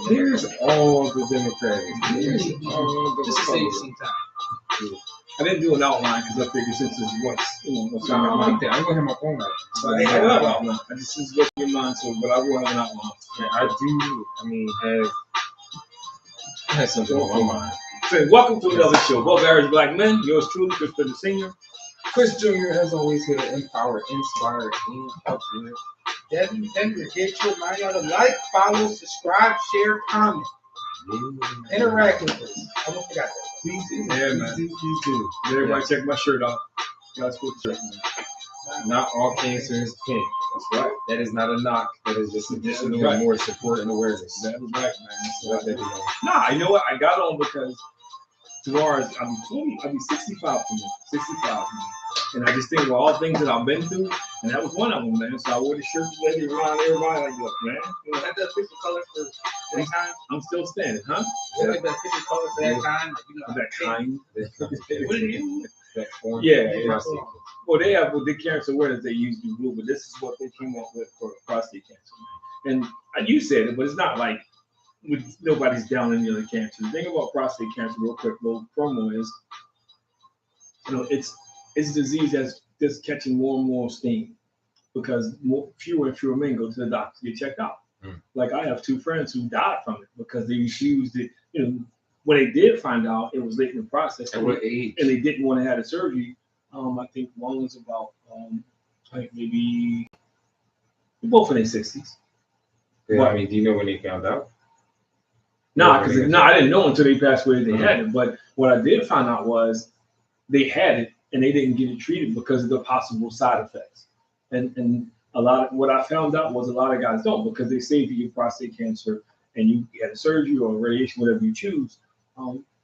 There's all the Democrats. There's all the Just to save some time. I didn't do an outline because I figured since it's what's I don't like that. I'm gonna have my phone out. So I have an outline. I just what's in your mind, so but I will have an outline. Yeah, I do. I mean, have something on my mind. So welcome to another show. Both average black men. Yours truly, Chris the Senior. Chris Jr. has always here to empower, inspire, and uplift. Devin, get your mind on the like, follow, subscribe, share, comment. Interact with us. I don't forget that. Please do. Yeah, man. Please do. Everybody check my shirt out. Guys, put the shirt on. Not all cancer is pink. That's right. That is not a knock. That is just additional and more support and awareness. That was right, man. So nah, you know what? I got on because tomorrow I'll be 65 tomorrow. 65. And I just think, well, all things that I've been through, and that was one of them, man. So I wore the shirt today around everybody. Like, look, man, you know, had that official color for that time. I'm still standing, huh? Yeah, like that official color for that kind. You know, that kind. What did you? That form. Yeah. Well, they have with the cancer awareness, they use the blue, but this is what they came up with for prostate cancer. And you said it, but it's not like nobody's down any other cancer. The thing about prostate cancer, real quick, little promo is, you know, it's a disease that's just catching more and more steam because fewer and fewer men go to the doctor to get checked out. Like I have two friends who died from it because they refused it. You know, when they did find out, it was late in the process. At what age? And they didn't want to have the surgery. I think one was about like maybe both in their 60s. Yeah, but, I mean, do you know when they found out? I didn't know until they passed away they had it. But what I did find out was they had it and they didn't get it treated because of the possible side effects. And what I found out was a lot of guys don't, because they say if you get prostate cancer and you had a surgery or radiation, whatever you choose,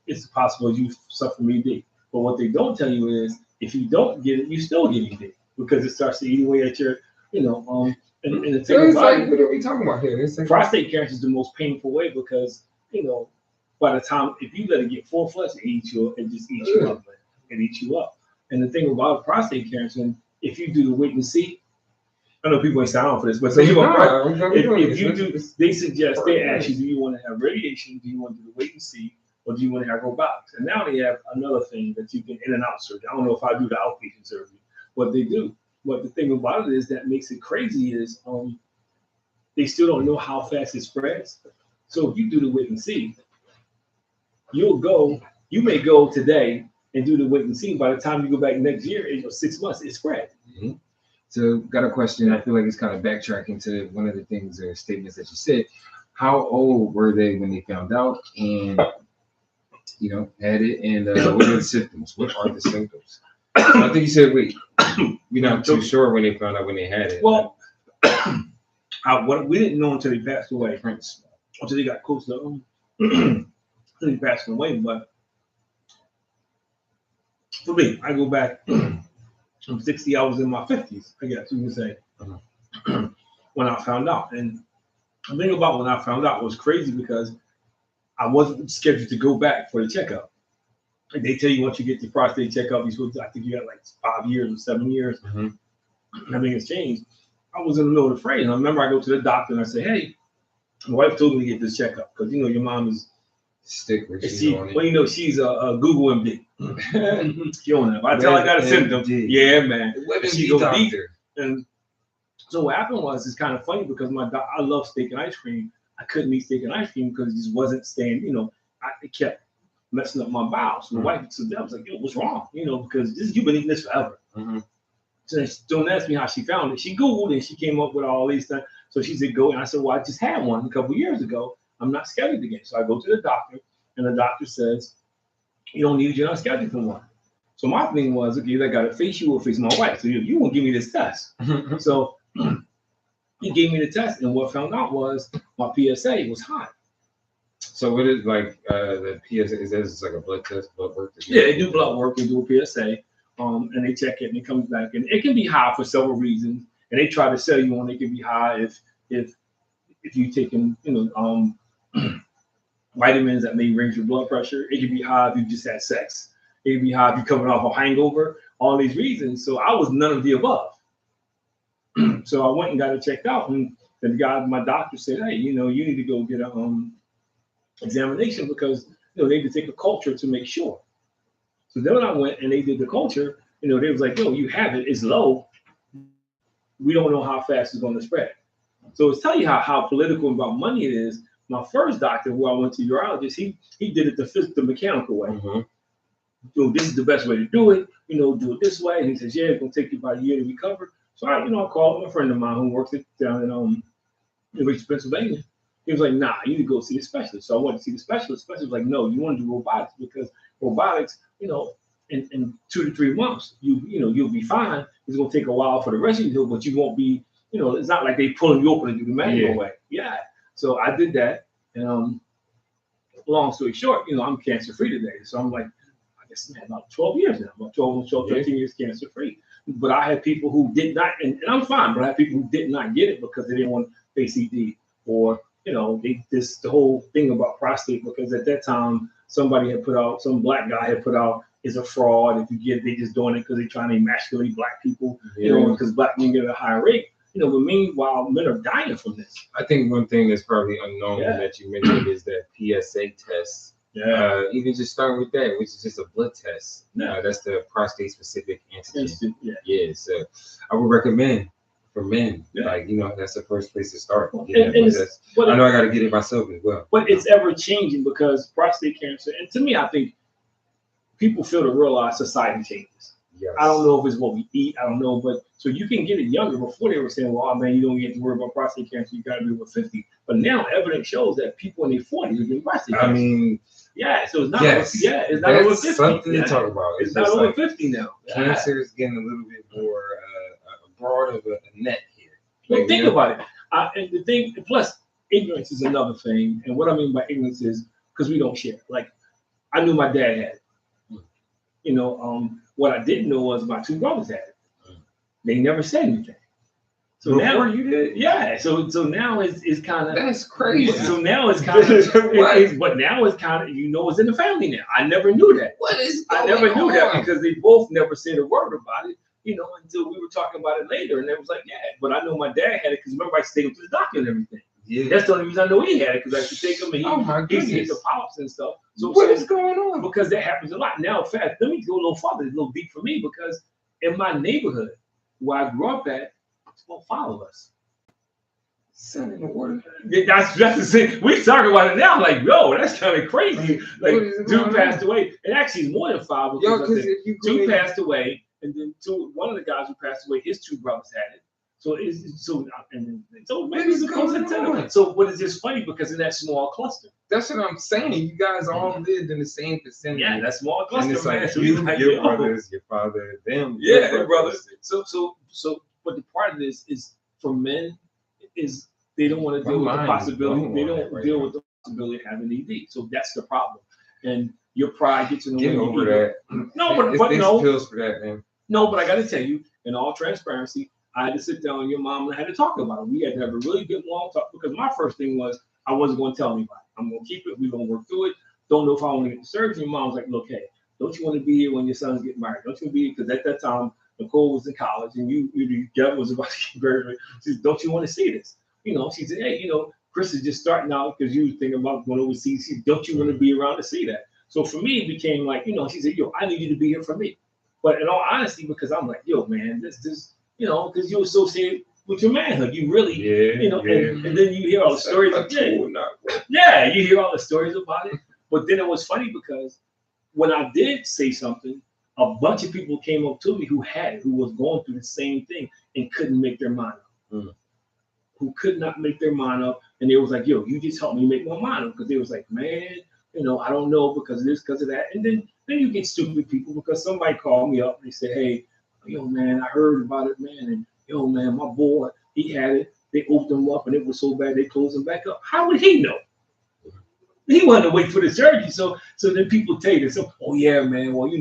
it's possible you suffer from ED. But what they don't tell you is if you don't get it, you still get ED because it starts to eat away at your, and the thing about what are we talking about here? Prostate cancer is the most painful way because, by the time, if you let it get full flesh, it just eats you up. It eats you up. And the thing about prostate cancer, if you do the wait and see, I know people ain't sign on for this, but if you do, they suggest, they ask you, do you want to have radiation? Do you want to do the wait and see? Or do you want to have robotics? And now they have another thing that you can in and out surgery. I don't know if I do the outpatient surgery, but they do. But the thing about it is that makes it crazy is they still don't know how fast it spreads. So if you do the wait and see, you may go today and do the wait and see. By the time you go back next year, 6 months, it spread. Mm-hmm. So got a question. I feel like it's kind of backtracking to one of the things or statements that you said. How old were they when they found out and, had it? And what are the symptoms? What are the symptoms? So I think you said, we're not too sure when they found out when they had it. Well, what we didn't know until he passed away, until he got close to until he passed away. But for me, I go back. I'm 60. I was in my 50s, I guess you can say, when I found out. And the thing about when I found out was crazy because I wasn't scheduled to go back for the checkup. Like they tell you once you get your prostate checkup, you're supposed to, I think you got like 5 years or 7 years. Everything has changed. I was in the middle of the fray, and I remember I go to the doctor and I say, "Hey, my wife told me to get this checkup because your mom is stick with she's a Google MD. She on that. By the time I got a symptom, yeah, man. She goes deep. And so what happened was, it's kind of funny because I love steak and ice cream. I couldn't eat steak and ice cream because it just wasn't staying. It kept messing up my bowels. So my wife said, "I was like, yo, what's wrong? Because you've been eating this forever." So don't ask me how she found it. She Googled and she came up with all these things. So she said, go. And I said, well, I just had one a couple years ago. I'm not scheduled again. So I go to the doctor and the doctor says, you don't need it. You're not scheduled for one. So my thing was, okay, I got to face you or face my wife. So you won't give me this test. So he gave me the test. And what I found out was my PSA was high. So what is like the PSA? Is this like a blood test, blood work? Yeah, they do blood work. They do a PSA. And they check it and it comes back. And it can be high for several reasons. And they try to sell you on it can be high if you taking, vitamins that may raise your blood pressure. It can be high if you just had sex. It can be high if you're coming off a hangover. All these reasons. So I was none of the above. So I went and got it checked out. And the guy, my doctor said, hey, you need to go get a examination because they need to take a culture to make sure. So then when I went and they did the culture, they was like, you have it, it's low. We don't know how fast it's going to spread. So it's telling you how political about money it is. My first doctor, who I went to urologist, he did it the mechanical way. Mm-hmm. So this is the best way to do it. Do it this way. And he says, yeah, it's gonna take you about a year to recover. So I called a friend of mine who works down in Richmond, Pennsylvania. He was like, nah, you need to go see the specialist. So I went to see the specialist. The specialist was like, no, you want to do robotics because robotics, in 2 to 3 months, you'll be fine. It's gonna take a while for the rest of you, but you won't be, it's not like they pulling you open and do the manual way. Yeah. So I did that, and long story short, I'm cancer free today. So I'm like, I guess man, about 12 years now, about 12, 13 years cancer free. But I had people who did not, and I'm fine, but I had people who did not get it because they didn't want to face ED, or the whole thing about prostate, because at that time somebody had put out, some black guy had put out, is a fraud. If you get it, they just doing it because they're trying to emasculate black people, because black men get a higher rate. But meanwhile, men are dying from this. I think one thing that's probably unknown that you mentioned is that PSA test. Yeah. Even just starting with that, which is just a blood test. That's the prostate specific antigen. Yeah. So I would recommend for men, that's the first place to start. I know I got to get it myself as well. But it's ever changing because prostate cancer, and to me, I think people fail to realize society changes. Yes. I don't know if it's what we eat. I don't know, but so you can get it younger. Before they were saying, well, man, you don't get to worry about prostate cancer. You got to be over 50. But now evidence shows that people in their 40s are getting prostate cancer. I mean, so it's not. It's not over 50. That's something to talk about. It's not over 50 now. Cancer is getting a little bit more broad of a net here. Well, think about it. And the thing, plus ignorance is another thing. And what I mean by ignorance is because we don't share. Like I knew my dad had it. What I didn't know was my 2 brothers had it. They never said anything. So before now you did? Yeah. So now it's kind of, that's crazy. So now it's kind of but now it's kind of it's in the family now. I never knew that. I never knew that because they both never said a word about it. Until we were talking about it later, and they was like, yeah. But I know my dad had it because remember I stayed with the doctor and everything. Yeah. That's the only reason I know he had it because I could take him and he hit the polyps and stuff. So what is going on? Because that happens a lot. Now, in fact, let me go a little farther, a little deep for me, because in my neighborhood where I grew up at, it's gonna follow us. Sun in the water. That's the thing. We talking about it now, like, yo, that's kind of crazy. Like, dude passed away. It actually is more than 5 because 2 passed away, and then one of the guys who passed away, his 2 brothers had it. So maybe it's close to 10. So, but it's just funny because in that small cluster. That's what I'm saying. You guys all lived in the same vicinity. Yeah, that small cluster. And it's like man. your brothers, your father, them. Yeah, their brothers. So, but the part of this is for men is they don't want to deal with the possibility. They don't deal with the possibility of having ED. So that's the problem. And your pride gets in the way. Get over that. No, but no pills for that, man. No, but I got to tell you, in all transparency, I had to sit down with your mom and I had to talk about it. We had to have a really good long talk because my first thing was I wasn't going to tell anybody. I'm going to keep it. We're going to work through it. Don't know if I want to get the surgery. Your mom was like, look, hey, don't you want to be here when your sons get married? Don't you want to be here? Because at that time, Nicole was in college and Jeff was about to get married. She said, don't you want to see this? She said, hey, Chris is just starting out because you were thinking about going overseas. She said, don't you want to be around to see that? So for me, it became like, she said, yo, I need you to be here for me. But in all honesty, because I'm like, yo, man, this because you associate with your manhood. You really, And then you hear all the stories. You hear all the stories about it. But then it was funny because when I did say something, a bunch of people came up to me who had it, who was going through the same thing and couldn't make their mind up. Who could not make their mind up. And they was like, yo, you just helped me make my mind up. Because they was like, man, I don't know because of this, because of that. And then you get stupid people because somebody called me up and they said, hey, yo, man, I heard about it, man. And yo, man, my boy, he had it. They opened him up and it was so bad they closed him back up. How would he know? He wanted to wait for the surgery. So then people tell you, oh yeah, man, well,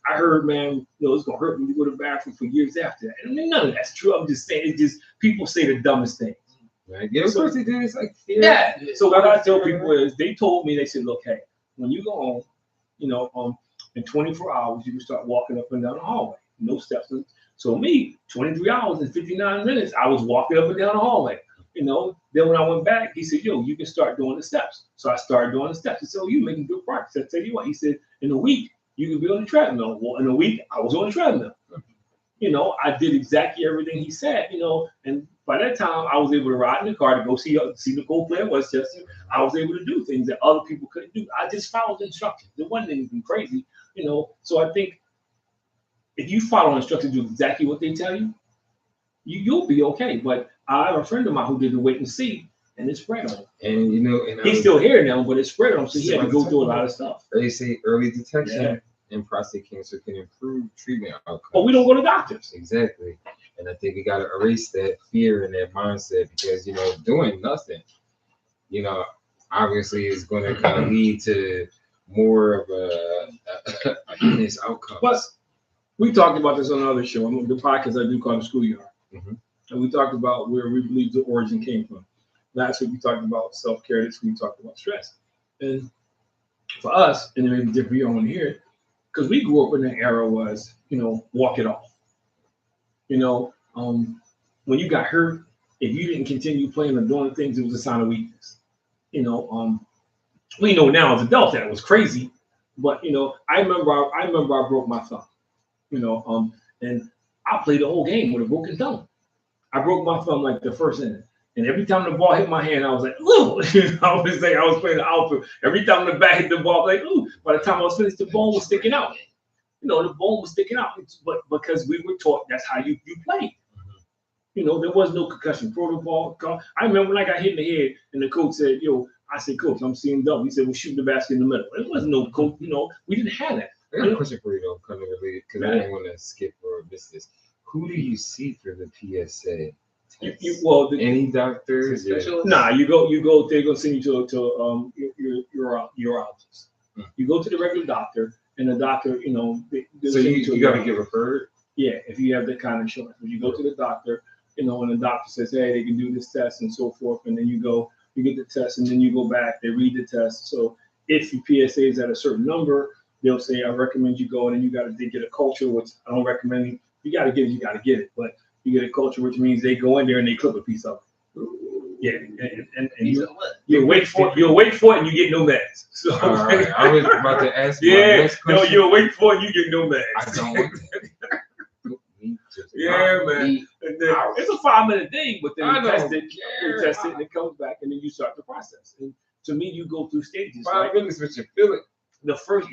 I heard, man, it's gonna hurt when you go to the bathroom for years after that. And none of that's true. I'm just saying, it's just people say the dumbest things. Right. Yeah, of course they do. It's like fear. Yeah. So what I tell people is they told me, they said, look, hey, when you go home, in 24 hours, you can start walking up and down the hallway. No steps. So me, 23 hours and 59 minutes, I was walking up and down the hallway. you know. Then when I went back, he said, yo, you can start doing the steps. So I started doing the steps. He said, oh, you making good progress. I tell you what, he said, in a week, you can be on the treadmill. Well, in a week, I was on the treadmill. You know, I did exactly everything he said, you know, and by that time, I was able to ride in the car to go see Nicole play in Westchester. I was able to do things that other people couldn't do. I just followed instructions. There wasn't anything crazy, you know. So I think if you follow instructions, do exactly what they tell you, you'll be okay. But I have a friend of mine who did the wait and see, and it spread on him. And you know, and he's still here now, but it spread on him, so he had to go through a lot of stuff. They say early detection in prostate cancer can improve treatment outcomes. But we don't go to doctors. Exactly. And I think we got to erase that fear and that mindset, because, you know, doing nothing, you know, obviously is going to kind of lead to more of a heinous outcome. But we talked about this on another show, the podcast I do called The Schoolyard. Mm-hmm. And we talked about where we believe the origin came from. Last week we talked about self-care. This week we talked about stress. And for us, and it may be different for you, I want to hear it, because we grew up in an era was, you know, walk it off. You know, when you got hurt, if you didn't continue playing or doing things, it was a sign of weakness. You know, we know now as adults that it was crazy, but you know, I remember I broke my thumb. You know, and I played the whole game with a broken thumb. I broke my thumb like the first inning, and every time the ball hit my hand, I was like, ooh. I was like, I was playing the outfield. Every time the bat hit the ball, like, ooh. By the time I was finished, the bone was sticking out. You know, the bone was sticking out, but because we were taught that's how you play. You know, there was no concussion protocol. I remember when I got hit in the head, and the coach said, "Yo," I said, "Coach, I'm seeing double." He said, "Well, shoot the basket in the middle." It wasn't no coach. You know, we didn't have that. I got a question for you though, kind of related, because I didn't want to skip or miss this. Who do you see for the PSA? Any doctors? Nah, you go. They're gonna send you to your urologist. You go to the regular doctor, and the doctor, you know, so you got to get referred. Yeah, if you have that kind of insurance, when you go to the doctor, you know, and the doctor says, hey, they can do this test and so forth, and then you go, you get the test, and then you go back, they read the test. So if your PSA is at a certain number, they'll say, I recommend you go, and then you got to get a culture, which I don't recommend. You got to get it, but you get a culture, which means they go in there and they clip a piece of it. Yeah, and you'll wait for it, and you get no meds. So right. I was about to ask. No, you'll wait for it, and you get no meds. I don't want man. And then it's a 5-minute thing, but then you test it, and it comes back, and then you start the process. And to me, you go through stages. 5 minutes, but you feel it. The first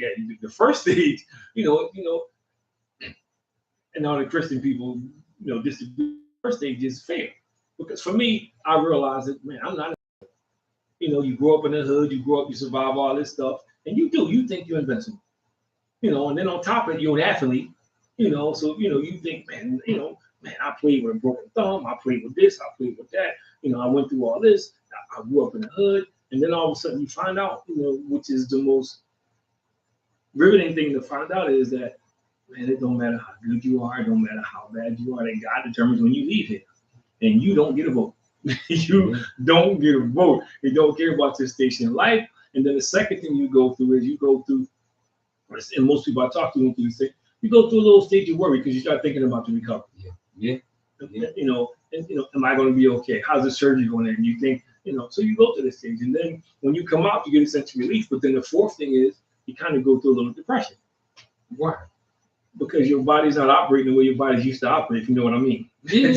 stage, you know, and all the Christian people, you know, the first stage is fair. Because for me, I realized that, man, I'm not, you know, you grow up in the hood, you survive all this stuff, and you think you're invincible. You know, and then on top of it, you're an athlete, you know, so, you know, you think, man, I played with a broken thumb, I played with this, I played with that, you know, I went through all this, I grew up in the hood, and then all of a sudden you find out, you know, which is the most riveting thing to find out is that, man, it don't matter how good you are, it don't matter how bad you are, that God determines when you leave here. And you don't get a vote. You don't get a vote. You don't care about your station in life. And then the second thing you go through is and most people I talk to went through this thing, you go through a little stage of worry because you start thinking about the recovery. Yeah. You know, am I going to be okay? How's the surgery going? And you think, you know, so you go through this stage. And then when you come out, you get a sense of relief. But then the fourth thing is you kind of go through a little depression. Why? Because your body's not operating the way your body's used to operate, if you know what I mean. Yeah.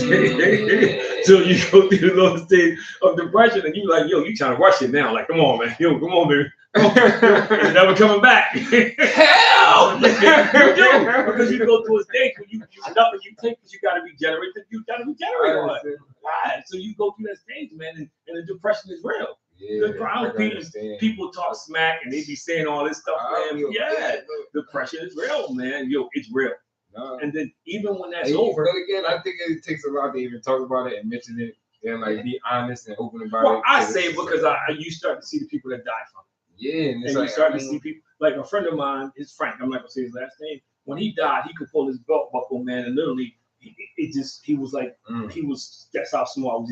So you go through the little stage of depression and you like, yo, you trying to rush it now. Like, come on, man. Yo, come on, baby. It's never coming back. Hell! You do. Because you go through a stage where you nothing you take because you got to be generated. You got to be generated. Right. So you go through that stage, man, and the depression is real. Yeah, people talk smack and they be saying all this stuff, man. Yeah, depression is real, man. Yo, it's real. No. And then even when that's over, again, I think it takes a lot to even talk about it and mention it and like be honest and open about it. Well, I say it because you start to see the people that die from it. Yeah, and you start to see people like a friend of mine is Frank. I'm not gonna say his last name. When he died, he could pull his belt buckle, man, and literally. That's how small.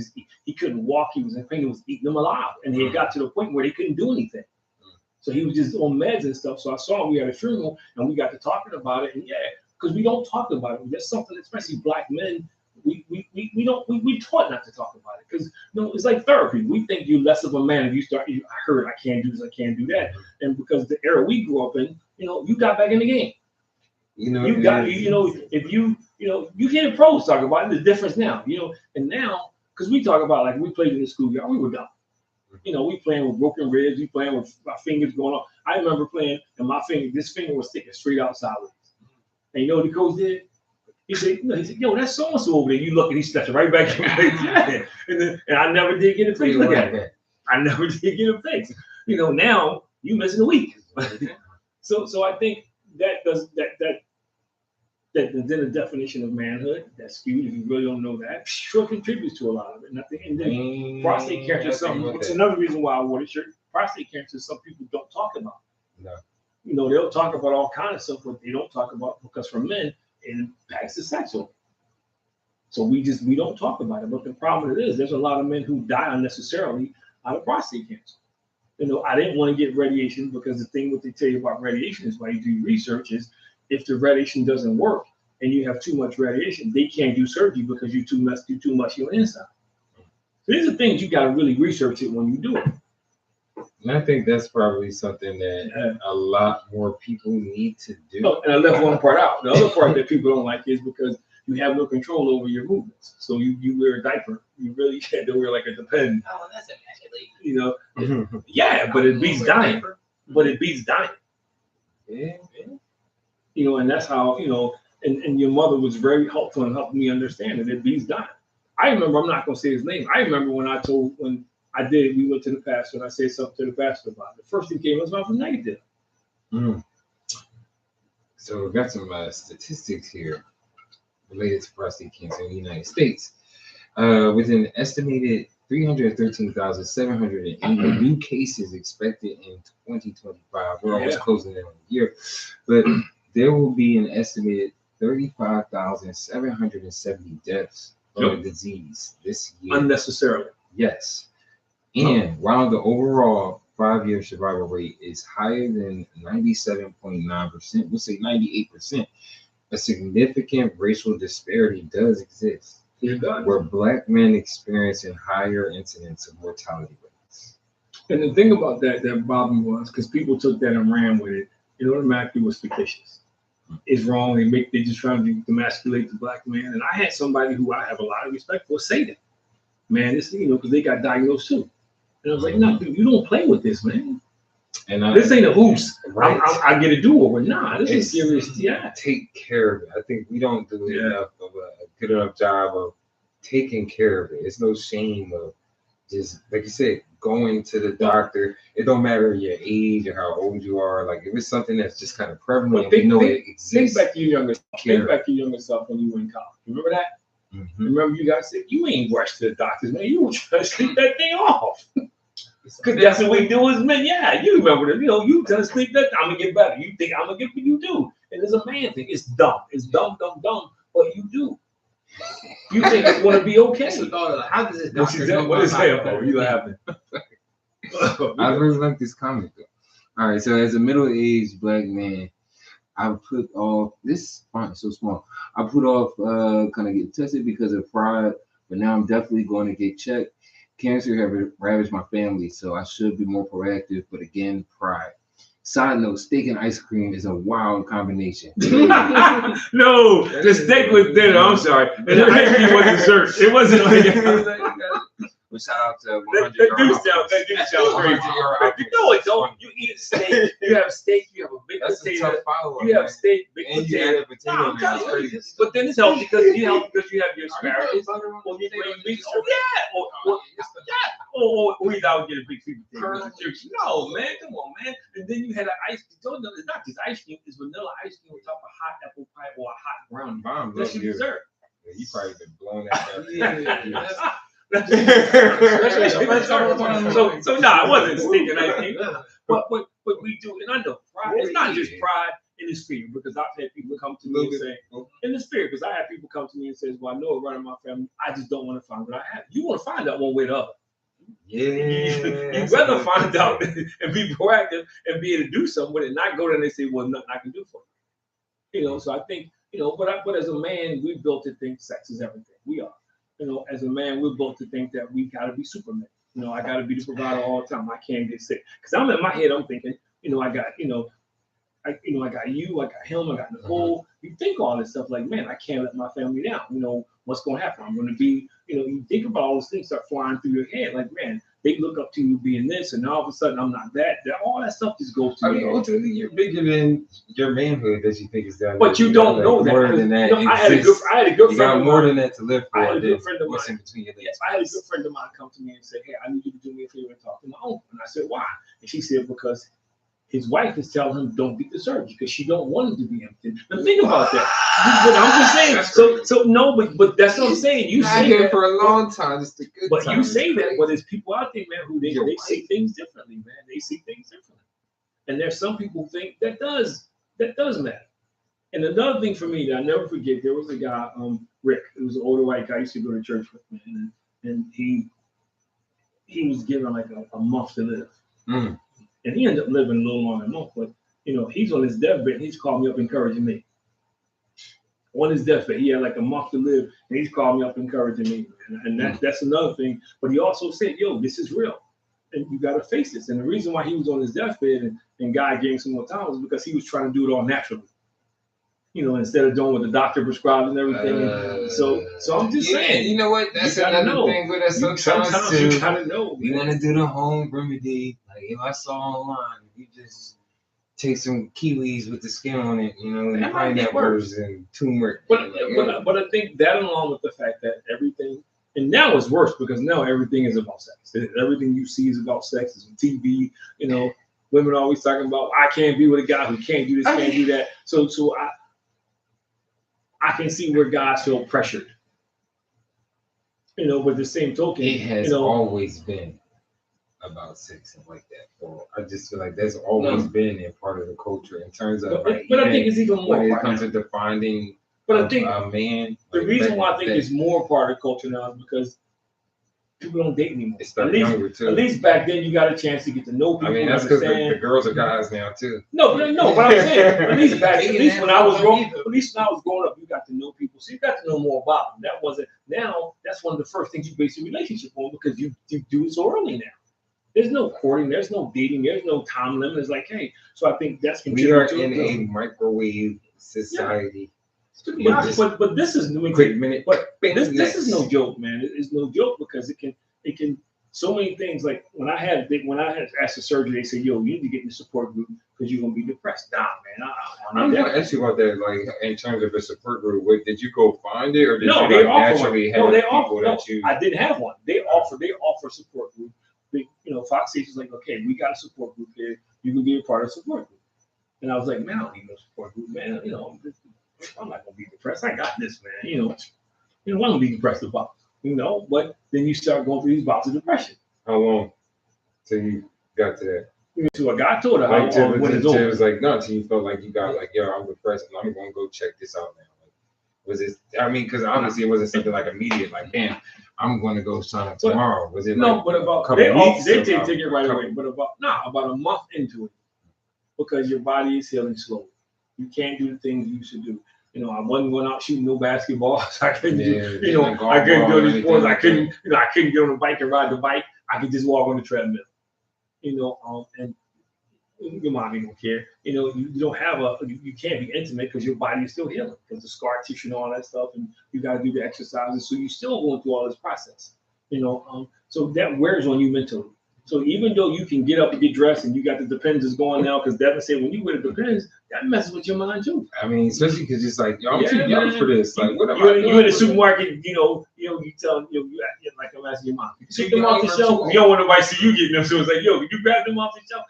He couldn't walk. He was in pain. He was eating them alive, and he got to the point where he couldn't do anything. So he was just on meds and stuff. So I saw him. We had a funeral, and we got to talking about it. And yeah, because we don't talk about it. That's something, especially black men. we taught not to talk about it because it's like therapy. We think you're less of a man if you start. I heard I can't do this, I can't do that, and because the era we grew up in, you got back in the game. If you hear the pros talk about it, the difference now, and now because we talk about like we played in the schoolyard, we were dumb. We playing with broken ribs, we playing with our fingers going off. I remember playing and this finger was sticking straight out sideways. And you know what the coach did? He said, yo, that's so-and-so over there. You look and he steps right back in. And I never did get a fix. Look at it. I never did get a fix. Now you missing a week. So I think that then the definition of manhood that's skewed, if you really don't know that, sure contributes to a lot of it. And then prostate cancer is something. It's another reason why I wore the shirt. Prostate cancer is something people don't talk about. No. They'll talk about all kinds of stuff, but they don't talk about because for men it impacts the sex organ. So we don't talk about it. But the problem is there's a lot of men who die unnecessarily out of prostate cancer. I didn't want to get radiation because the thing what they tell you about radiation is why you do research is if the radiation doesn't work and you have too much radiation, they can't do surgery because you too much your inside. So these are things you got to really research it when you do it. And I think that's probably something that a lot more people need to do. Oh, and I left one part out. The other part that people don't like is because you have no control over your movements. So you wear a diaper. You really had to wear like a depend. Oh, that's emasculating. Yeah, but it beats dying. Yeah. And that's how, and your mother was very helpful in helping me understand that it beats dying. I remember, I'm not going to say his name. I remember when we went to the pastor and I said something to the pastor about it. The first thing came was I was negative. So we've got some statistics here related to prostate cancer in the United States. With an estimated 313,780 new cases expected in 2025. We're almost closing in on the year. But there will be an estimated 35,770 deaths of the disease this year. Unnecessarily. Yes. And while the overall 5-year survival rate is higher than 97.9%, we'll say 98%, a significant racial disparity does exist. It does. Where Black men experiencing higher incidence of mortality rates. And the thing about that bothered me was because people took that and ran with it, it automatically was fictitious. It's wrong. They just trying to demasculate the Black man. And I had somebody who I have a lot of respect for say that. Man, this because they got diagnosed too. And I was like, no, dude, you don't play with this, man. And this ain't a oops. Right. I get a do-over. Nah, this is serious. Yeah. Take care of it. I think we don't do enough of a good enough job of taking care of it. It's no shame of just, like you said, going to the doctor. It don't matter your age or how old you are. Like if it's something that's just kind of prevalent, it exists. Think back to your younger self when you were in college. Remember that? Mm-hmm. Remember you guys said you ain't rushed to the doctors, man. You were trying to sleep that thing off. Because that's what we do as men. Yeah, you remember that. You trying to sleep that. I'm gonna get better. You think I'm gonna get what you do. And it's a man thing. It's dumb. It's dumb. But you do. You think it's gonna be okay. How does this doctor what is that? Oh, you laughing? I really like this comment though. All right, so as a middle-aged Black man, I put off this font is so small. I put off kind of get tested because of pride, but now I'm definitely going to get checked. Cancer have ravaged my family, so I should be more proactive. But again, pride. Side note: steak and ice cream is a wild combination. No, the steak was dinner. I'm sorry, and the ice cream was dessert. It wasn't like. Well, shout out to 100 that do sound crazy. No, it don't. You eat steak. You have steak. You have a big potato. You have steak, big potato. But then it's healthy because you have your asparagus. Or you bring meat. Oh yeah. Or you out get a big sweet potato. No, man, come on, man. And then you had an ice cream. It's not just ice cream. It's vanilla ice cream on top of hot apple pie or a hot brownie. That's your dessert. You probably been blown out. So no, it wasn't steak and ice cream. But we do, and I know pride. It's not just pride in the spirit, because I've had people come to me and say, in the spirit, because I have people come to me and say, well, I know it running my family. I just don't want to find what I have. You want to find out one way or the other. Yeah. You'd rather find out and be proactive and be able to do something with it, not go there and they say, well, nothing I can do for you. So I think But as a man, we're built to think sex is everything. We are. As a man, we're built to think that we gotta be Superman. I gotta be the provider all the time. I can't get sick. Because I'm in my head, I'm thinking, I got, I got you, I got him, I got Nicole. You think all this stuff like, man, I can't let my family down. What's gonna happen? I'm gonna be, you think about all those things start flying through your head, like, man, they look up to you being this, and all of a sudden I'm not that. All that stuff just goes to your head. Ultimately, you're bigger than your manhood that you think is that. But you don't know that. More than that. I had a good friend. You got more than that to live for. I had a good friend of mine. What's in between your legs? I had a good friend of mine come to me and say, hey, I need you to do me a favor and talk to my uncle. And I said, why? And she said, because his wife is telling him don't get the surgery because she don't want him to be empty. Now think about that. But I'm just saying. So no, but that's what I'm saying. You say that for a long time. It's the good but time. you say that, but there's people out there, man, who they see things differently, man. They see things differently, and there's some people who think that does matter. And another thing for me that I never forget, there was a guy, Rick. It was an older white guy. I used to go to church with, man, and he was given like a month to live. Mm. And he ended up living a little longer than a month, but he's on his deathbed. He's called me up encouraging me. On his deathbed, he had like a month to live, and he's called me up encouraging me. And that's another thing. But he also said, yo, this is real. And you got to face this. And the reason why he was on his deathbed and God gave him some more time was because he was trying to do it all naturally. Instead of doing what the doctor prescribed and everything. So I'm just saying. You know what? That's another thing with us sometimes too. You gotta know. We want to do the home remedy. Like if I saw online, you just take some kiwis with the skin on it, and pineapples and turmeric. But I think that along with the fact that everything, and now it's worse because now everything is about sex. Everything you see is about sex. It's on TV. Women always talking about I can't be with a guy who can't do this, can't do that. So I can see where guys feel pressured. But the same token, it has always been about sex and like that. I just feel like that's always been a part of the culture in terms of. But I think it's even more. When it comes to defining, I think a man. The reason why I think it's more part of the culture now is because people don't date anymore. At least back then, you got a chance to get to know people. I mean, that's because the girls are guys now too. No, but I'm saying, at least when I was growing up, you got to know people. So you got to know more about them. Now that's one of the first things you base your relationship on because you do it so early now. There's no courting, there's no dating, there's no time limit. It's like, hey, so I think that's we are in a microwave society. Yeah. But this is new. Quick minute. But this is no joke, man. It's no joke because it can so many things. Like when I had asked the surgery, they said, "Yo, you need to get in the support group because you're gonna be depressed." Nah, man. I'm gonna ask you about that. Like in terms of a support group, did you go find it or did you they naturally have people that you? I didn't have one. They offer support group. Fox Station's like, okay, we got a support group here. You can be a part of the support group. And I was like, man, I don't need no support group, man. I'm not gonna be depressed. I got this, man. What I'm gonna be depressed about, But then you start going through these bouts of depression. How long till you got to that? Until I got to it, how long when it's over? It was like no, until you felt like you got like, yo, I'm depressed and I'm gonna go check this out now. Was it? I mean, because obviously it wasn't something like immediate, like, damn, I'm going to go sign up tomorrow. Was it? No, but about a couple weeks? They take it right away. But about a month into it, because your body is healing slowly. You can't do the things you used to do. I wasn't going out shooting no basketball. So I couldn't do. I couldn't do any sports. I couldn't get on the bike and ride the bike. I could just walk on the treadmill. And your mommy don't care. You don't have you can't be intimate because your body is still healing because the scar tissue and all that stuff, and you got to do the exercises. So you're still going through all this process. So that wears on you mentally. So even though you can get up and get dressed and you got the Depends is going now, because Devin said when you wear the Depends, that messes with your mind too. I mean, especially because it's like, yo, I'm too young for this. Like, what am I doing? You in the supermarket, you tell like I'm asking your mom, you take them off the shelf. You don't want nobody see you getting them, so it's like, yo, can you grab them off the shelf?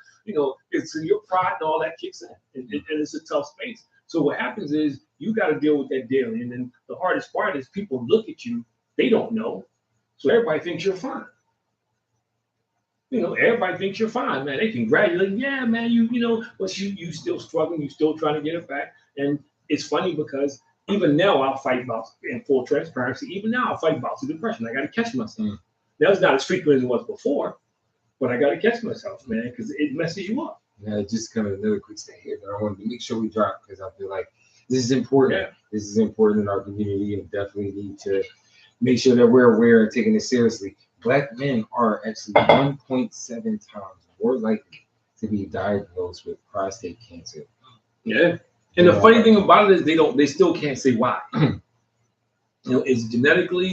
It's your pride and all that kicks in, and it's a tough space. So what happens is you got to deal with that daily, and then the hardest part is people look at you, they don't know, so everybody thinks you're fine. Everybody thinks you're fine, man. They congratulate, yeah, man, but you still struggling, you still trying to get it back. And it's funny because even now I'll fight bouts in full transparency. Even now I'll fight bouts of depression. I got to catch myself. That's not as frequent as it was before, but I got to catch myself, man, because it messes you up. Yeah, just kind of another quick thing here that I wanted to make sure we drop because I feel like This is important. Yeah. This is important in our community, and definitely need to make sure that we're aware and taking it seriously. Black men are actually 1.7 times more likely to be diagnosed with prostate cancer. Yeah. And the funny thing about it is they still can't say why. Is it genetically?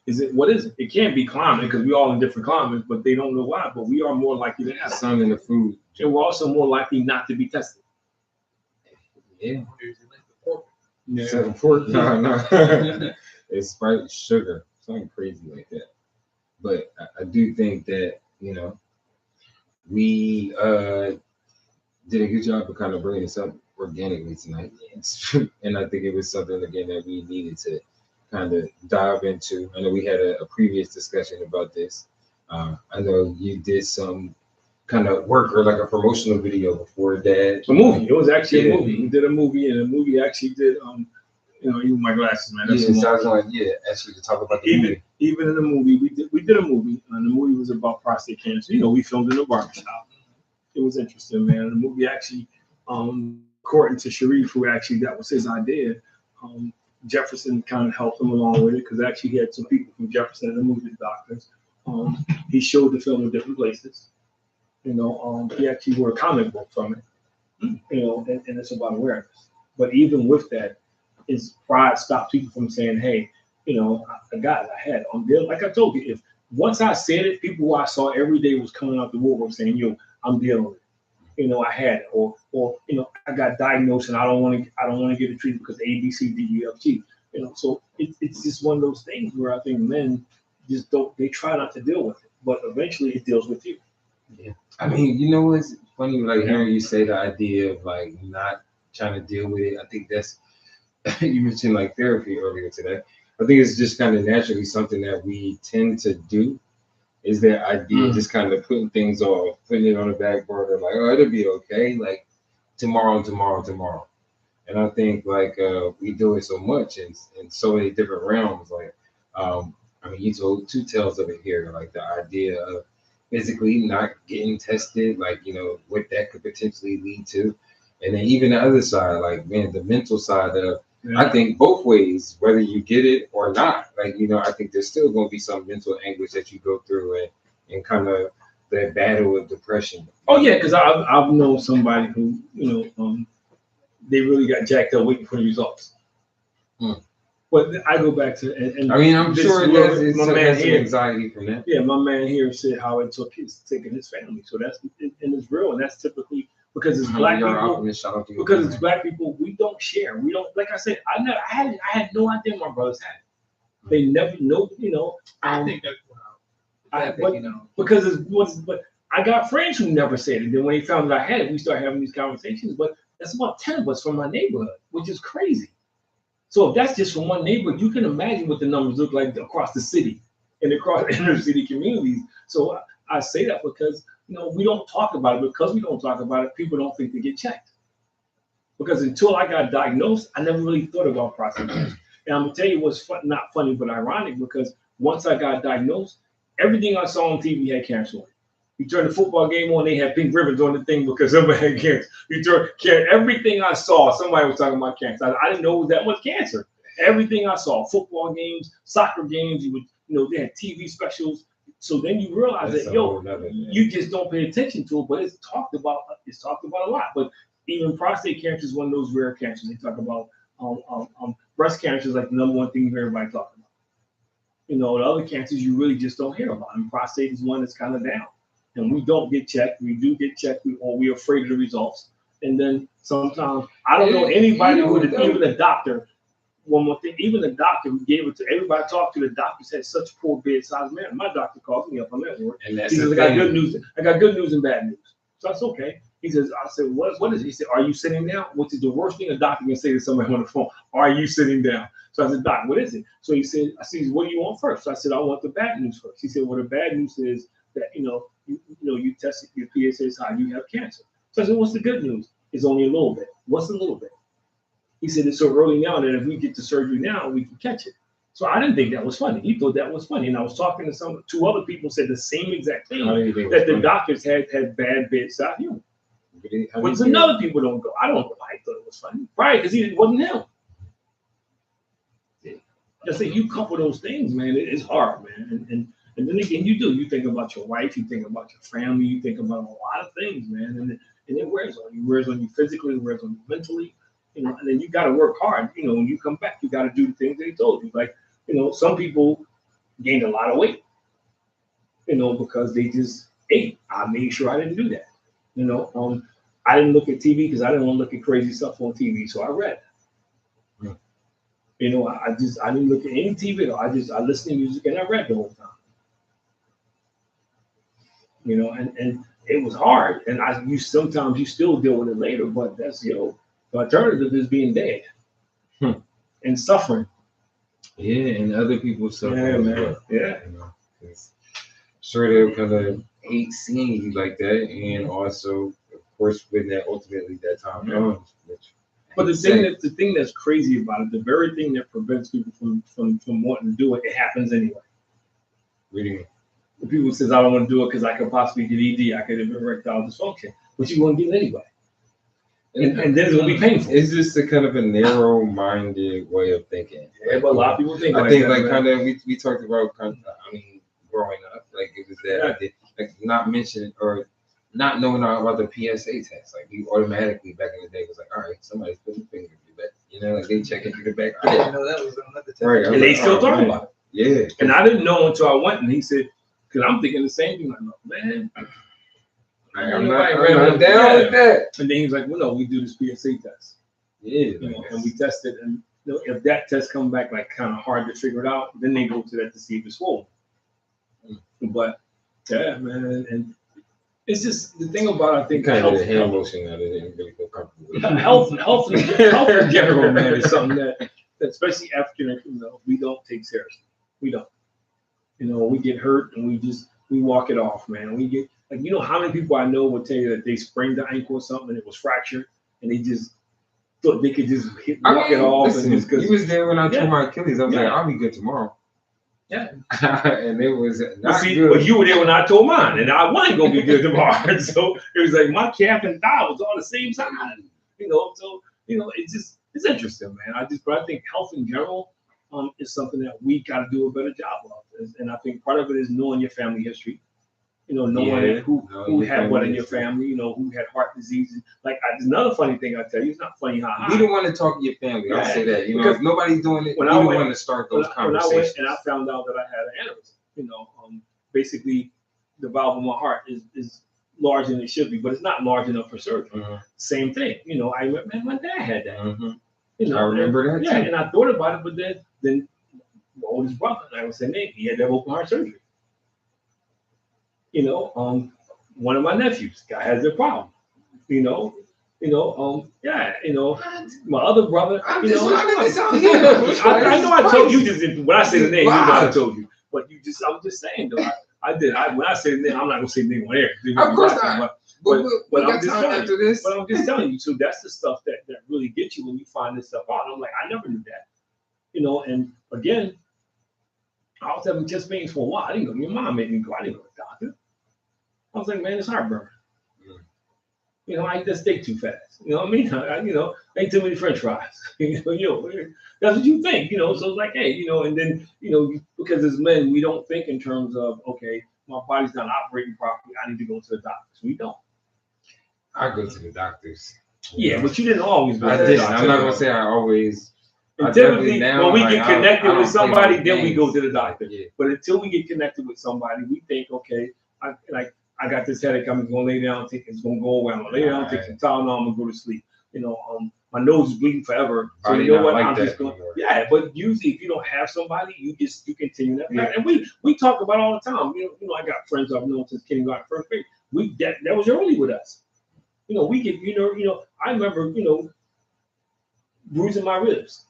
Is it what is it? It can't be climate because we're all in different climates, but they don't know why. But we are more likely to have sun in the food, and we're also more likely not to be tested. Yeah. Yeah. Pork? No. It's probably sugar, something crazy like that. But I do think that we did a good job of kind of bringing this up organically tonight, and I think it was something again that we needed to kind of dive into. I know we had a previous discussion about this. I know you did some kind of work or like a promotional video before that. A movie. It was actually a movie. We did a movie, and the movie actually did. Even my glasses, man. That's actually to talk about the movie. Even in the movie, we did a movie, and the movie was about prostate cancer. We filmed in a barbershop. It was interesting, man. The movie actually, according to Sharif, who actually that was his idea. Jefferson kind of helped him along with it because actually he had some people from Jefferson in the movie, doctors. He showed the film in different places. He actually wrote a comic book from it. And it's about awareness. But even with that, his pride stopped people from saying, "Hey, I got it. I had it. I'm dealing." Like I told you, if once I said it, people who I saw every day was coming out the woodwork saying, "Yo, I'm dealing with it. I had it," or I got diagnosed and I don't want to get it treated because A, B, C, D, E, F, G. So it's just one of those things where I think men just don't. They try not to deal with it, but eventually it deals with you. Yeah. I mean, what's funny, like hearing you say the idea of like not trying to deal with it. I think that's you mentioned like therapy earlier today. I think it's just kind of naturally something that we tend to do. Is that idea of just kind of putting things off, putting it on the back burner, like, oh, it'll be okay, like tomorrow. And I think like we do it so much in so many different realms. Like, you told two tales of it here, like the idea of physically not getting tested, like what that could potentially lead to, and then even the other side, like man, the mental side of. Yeah. I think both ways, whether you get it or not, like, I think there's still going to be some mental anguish that you go through and kind of that battle of depression. Oh, yeah, because I've known somebody who, they really got jacked up waiting for the results. But I go back to, I'm sure it has some anxiety from that. Yeah, my man here said how it took taking his family. So that's, and it's real, and that's typically, because it's black people. Because it's black people, we don't share. We don't, like I said, I had no idea my brothers had it. They never know, I think that's because but I got friends who never said it. Then when they found out I had it, we started having these conversations. But that's about 10 of us from my neighborhood, which is crazy. So if that's just from one neighborhood, you can imagine what the numbers look like across the city and across inner city communities. So I say that because we don't talk about it. Because we don't talk about it, people don't think to get checked. Because until I got diagnosed, I never really thought about prostate cancer. And I'm gonna tell you what's not funny but ironic, because once I got diagnosed, everything I saw on TV had cancer on it. You turn the football game on, they had pink ribbons on the thing because somebody had cancer. You turn everything I saw, somebody was talking about cancer. I didn't know it was that much cancer. Everything I saw, football games, soccer games, they had TV specials. So then you realize that you just don't pay attention to it, but it's talked about a lot. But even prostate cancer is one of those rare cancers. They talk about breast cancer is like the number one thing everybody talking about. The other cancers you really just don't hear about. And prostate is one that's kind of down. And we don't get checked. We do get checked, or we're afraid of the results. And then sometimes I don't know anybody who, even a doctor. One more thing, even the doctor who gave it to everybody I talked to, the doctor said such poor bedside manner. My doctor calls me up on that work. He says, I got good news. I got good news and bad news. So that's okay. He says, I said, what is it? He said, are you sitting down? Which is the worst thing a doctor can say to somebody on the phone. Are you sitting down? So I said, Doc, what is it? So he said, I said, what do you want first? So I said, I want the bad news first. He said, well, the bad news is that, you tested, your PSA is high, you have cancer. So I said, what's the good news? It's only a little bit. What's a little bit? He said, it's so early now that if we get to surgery now, we can catch it. So I didn't think that was funny. He thought that was funny. And I was talking to two other people said the same exact thing, that the doctors had bad bedside humor. But some other people don't go. I don't know why he thought it was funny. Right, because it wasn't him. I say you couple those things, man. It's hard, man. And then again, you think about your wife, you think about your family, you think about a lot of things, man. And it wears on you. It wears on you physically, it wears on you mentally. And then you got to work hard. When you come back, you got to do the things they told you. Like, some people gained a lot of weight, because they just ate. I made sure I didn't do that. I didn't look at TV because I didn't want to look at crazy stuff on TV. So I read. I didn't look at any TV. I listened to music and I read the whole time. And it was hard. And sometimes you still deal with it later, but that's, the alternative is being dead and suffering. Yeah, and other people suffering. Yeah, man. Yeah. Sure, they'll kind of hate seeing you like that, and also, of course, when that ultimately that time comes. But the thing that's crazy about it, the very thing that prevents people from wanting to do it, it happens anyway. Reading. People says I don't want to do it because I could possibly get ED, I could have erectile dysfunction, but you want to get it anyway. And then it's gonna be painful. It's just a kind of a narrow-minded way of thinking. Yeah, but a lot of people think. I think kind of we talked about growing up, like it was that idea, like not mentioning or not knowing about the PSA test. Like you automatically back in the day was like, all right, somebody's putting a finger in your back. Like they check into the back. I didn't know that was another test. Right, and they still talking about it. Yeah. And I didn't know until I went, and he said, because I'm thinking the same thing. Like, man. I'm not down with that. And then he was like, well, no, we do this PSA test. Yeah. And we test it. And if that test comes back like kind of hard to figure it out, then they go to that to see if it's swollen. But yeah, man. And it's just the thing about, I think, kind of the hand motion that they didn't really feel comfortable with. Health in general, man, is something that especially African, we don't take seriously. We don't. We get hurt and we walk it off, man. We get how many people I know will tell you that they sprained the ankle or something and it was fractured and they just thought they could just walk it off. Listen, and just, you was there when I tore my Achilles. I was like, I'll be good tomorrow. Yeah. And it was not good. But you were there when I tore mine and I wasn't going to be good tomorrow. So it was like my calf and thigh was all the same size. So, it's interesting, man. But I think health in general is something that we got to do a better job of. And I think part of it is knowing your family history. Knowing who had what in your family, who had heart disease. Like, there's another funny thing I tell you. It's not funny how you don't want to talk to your family. I'll say that. If nobody's doing it, you don't want to start those conversations. When I went and I found out that I had an aneurysm, basically the valve of my heart is larger than it should be, but it's not large enough for surgery. Mm-hmm. Same thing. My dad had that. Mm-hmm. I remember that. Yeah, and I thought about it, but then my oldest brother, and I was saying, he had that open heart surgery. One of my nephews, guy has a problem. My other brother. I know I told you just when I say the name, you know I told you. But I was just saying though. I did. When I say the name, I'm not gonna say the name on air. Of course not. But I'm just telling you. So that's the stuff that really gets you when you find this stuff out. I'm like, I never knew that. And again, I was having chest pains for a while. I didn't go. Your mom made me go. I didn't go to the doctor. I was like, man, it's heartburn. I eat that steak too fast. You know what I mean? I ate too many French fries. That's what you think. So it's like, hey, and then because as men, we don't think in terms of, okay, my body's not operating properly. I need to go to the doctors. We don't. I go to the doctors. Yeah, but you didn't always go to the doctor. I'm not gonna say I always. And typically, when we get connected with somebody, then we go to the doctor. Yeah. But until we get connected with somebody, we think, okay, I got this headache. I'm going to lay down. It's going to go away. I'm going to lay down, take some Tylenol. I'm going to go to sleep. My nose is bleeding forever. So you know what? I'm just going. Yeah, but usually if you don't have somebody, you continue that. Yeah. And we talk about all the time. I got friends I've known since kindergarten, first grade. That was early with us. We get. I remember bruising my ribs.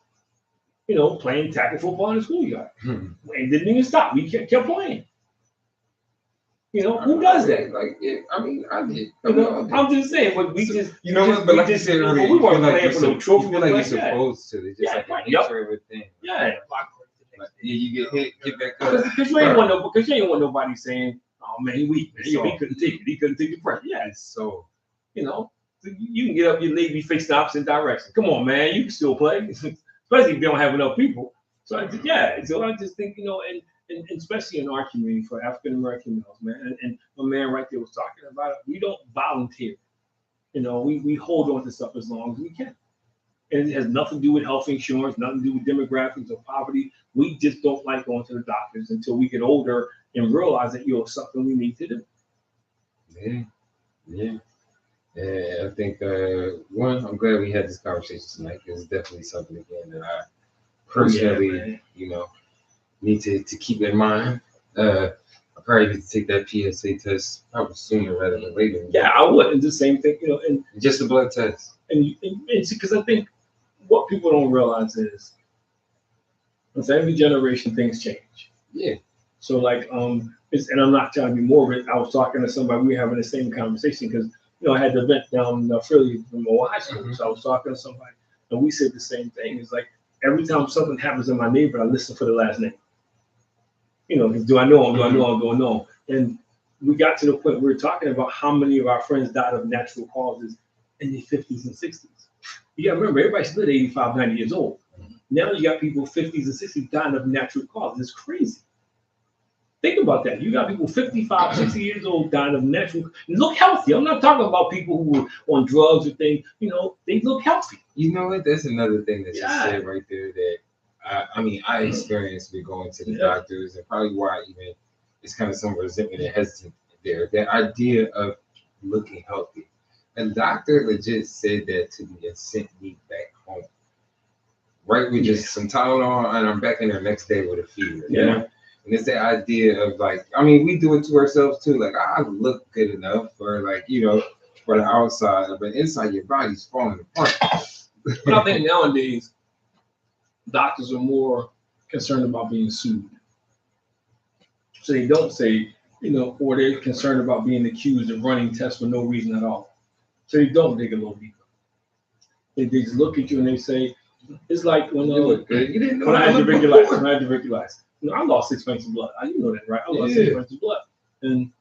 Playing tackle football in the schoolyard. And didn't even stop. We kept playing. Who does that? I did. I'm just saying, but we just. But like you said earlier, we weren't playing for no trophy. You feel like you're supposed to. It's just like a nature of a thing. Yeah. You get hit, get back up. Because you ain't want nobody saying, "Oh man, he weak. Man. He couldn't take it. He couldn't take the pressure." Yeah. So. So you can get up, your leg be facing the opposite direction. Come on, man, you can still play, especially if you don't have enough people. So I just think, and especially in our community for African American males, man, and my man right there was talking about it. We don't volunteer. We hold on to stuff as long as we can. And it has nothing to do with health insurance, nothing to do with demographics or poverty. We just don't like going to the doctors until we get older and realize that it's something we need to do. Yeah. I think I'm glad we had this conversation tonight because it's definitely something again that I personally, need to keep in mind. I probably need to take that PSA test probably sooner rather than later. Yeah, I would. And the same thing, and just a blood test. And because I think what people don't realize is with every generation things change. Yeah. So like and I'm not trying to be morbid. I was talking to somebody, we were having the same conversation because I had the event down in Philly from high school. Mm-hmm. So I was talking to somebody and we said the same thing. It's like every time something happens in my neighborhood, I listen for the last name. Do I know him? Do I know him? Do I know him? And we got to the point we were talking about how many of our friends died of natural causes in their 50s and 60s. You got to remember, everybody's still 85, 90 years old. Now you got people 50s and 60s dying of natural causes. It's crazy. Think about that. You got people 55, 60 years old dying of natural. Look healthy. I'm not talking about people who were on drugs or things. They look healthy. You know what? That's another thing that you said right there that I experienced with going to the doctors, and probably why even it's kind of some resentment and hesitant there. That idea of looking healthy. A doctor legit said that to me and sent me back home. Right with just some Tylenol, and I'm back in there next day with a fever. Yeah. And it's that idea of we do it to ourselves too. Like, I look good enough for for the outside, but inside your body's falling apart. But I think nowadays, doctors are more concerned about being sued. So they don't say, or they're concerned about being accused of running tests for no reason at all. So they don't dig a little deeper. They just look at you and they say, it's like when I had tuberculosis. I lost 6 pints of blood. You know that, right? I lost 6 pints of blood. And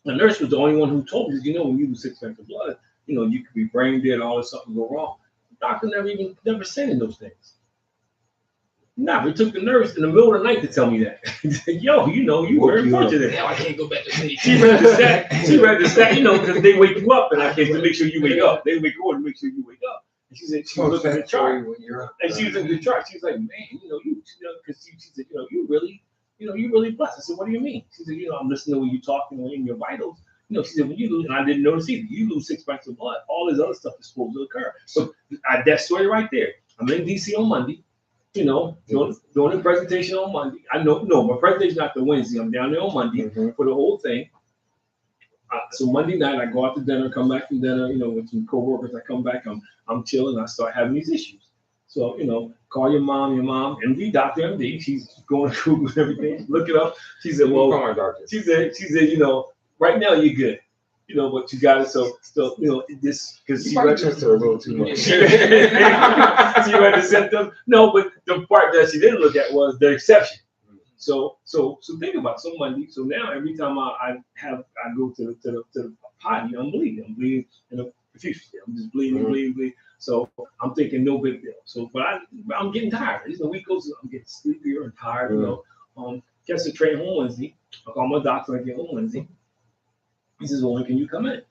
the nurse was the only one who told me, when you lose 6 pints of blood, you could be brain dead, all this something go wrong. The doctor never saying those things. Nah, it took the nurse in the middle of the night to tell me that. Yo, you were unfortunate. Now I can't go back to sleep. She read the stat, because they wake you up, and I can't to make sure you wake up. They wake you up to make sure you wake up. And she said she was looking at the chart, and she was in the chart. She was like, man, because she said, you really blessed. I said, what do you mean? She said, I'm listening to when you talk in your vitals. She said, when you lose, and I didn't notice either. You lose 6 pints of blood. All this other stuff is supposed to occur. So that story right there. I'm in DC on Monday. Doing a presentation on Monday. My presentation after Wednesday. I'm down there on Monday for the whole thing. So Monday night, I go out to dinner, come back from dinner, with some coworkers. I come back, I'm chilling. I start having these issues. So, call your mom, MD, Dr. MD. She's going to Google and everything. Look it up. She said, she said, right now you're good. But you got it. So, this, because she read her a little too much. She read the symptoms. No, but the part that she didn't look at was the exception. So think about it. So Monday. So now every time I go to the potty, I'm bleeding. I'm bleeding profusely. I'm just bleeding. So I'm thinking no big deal. So, but I'm getting tired. The week goes, I'm getting sleepier and tired. Catch the train home Wednesday. I call my doctor. I get home Wednesday. He says, well, when can you come in?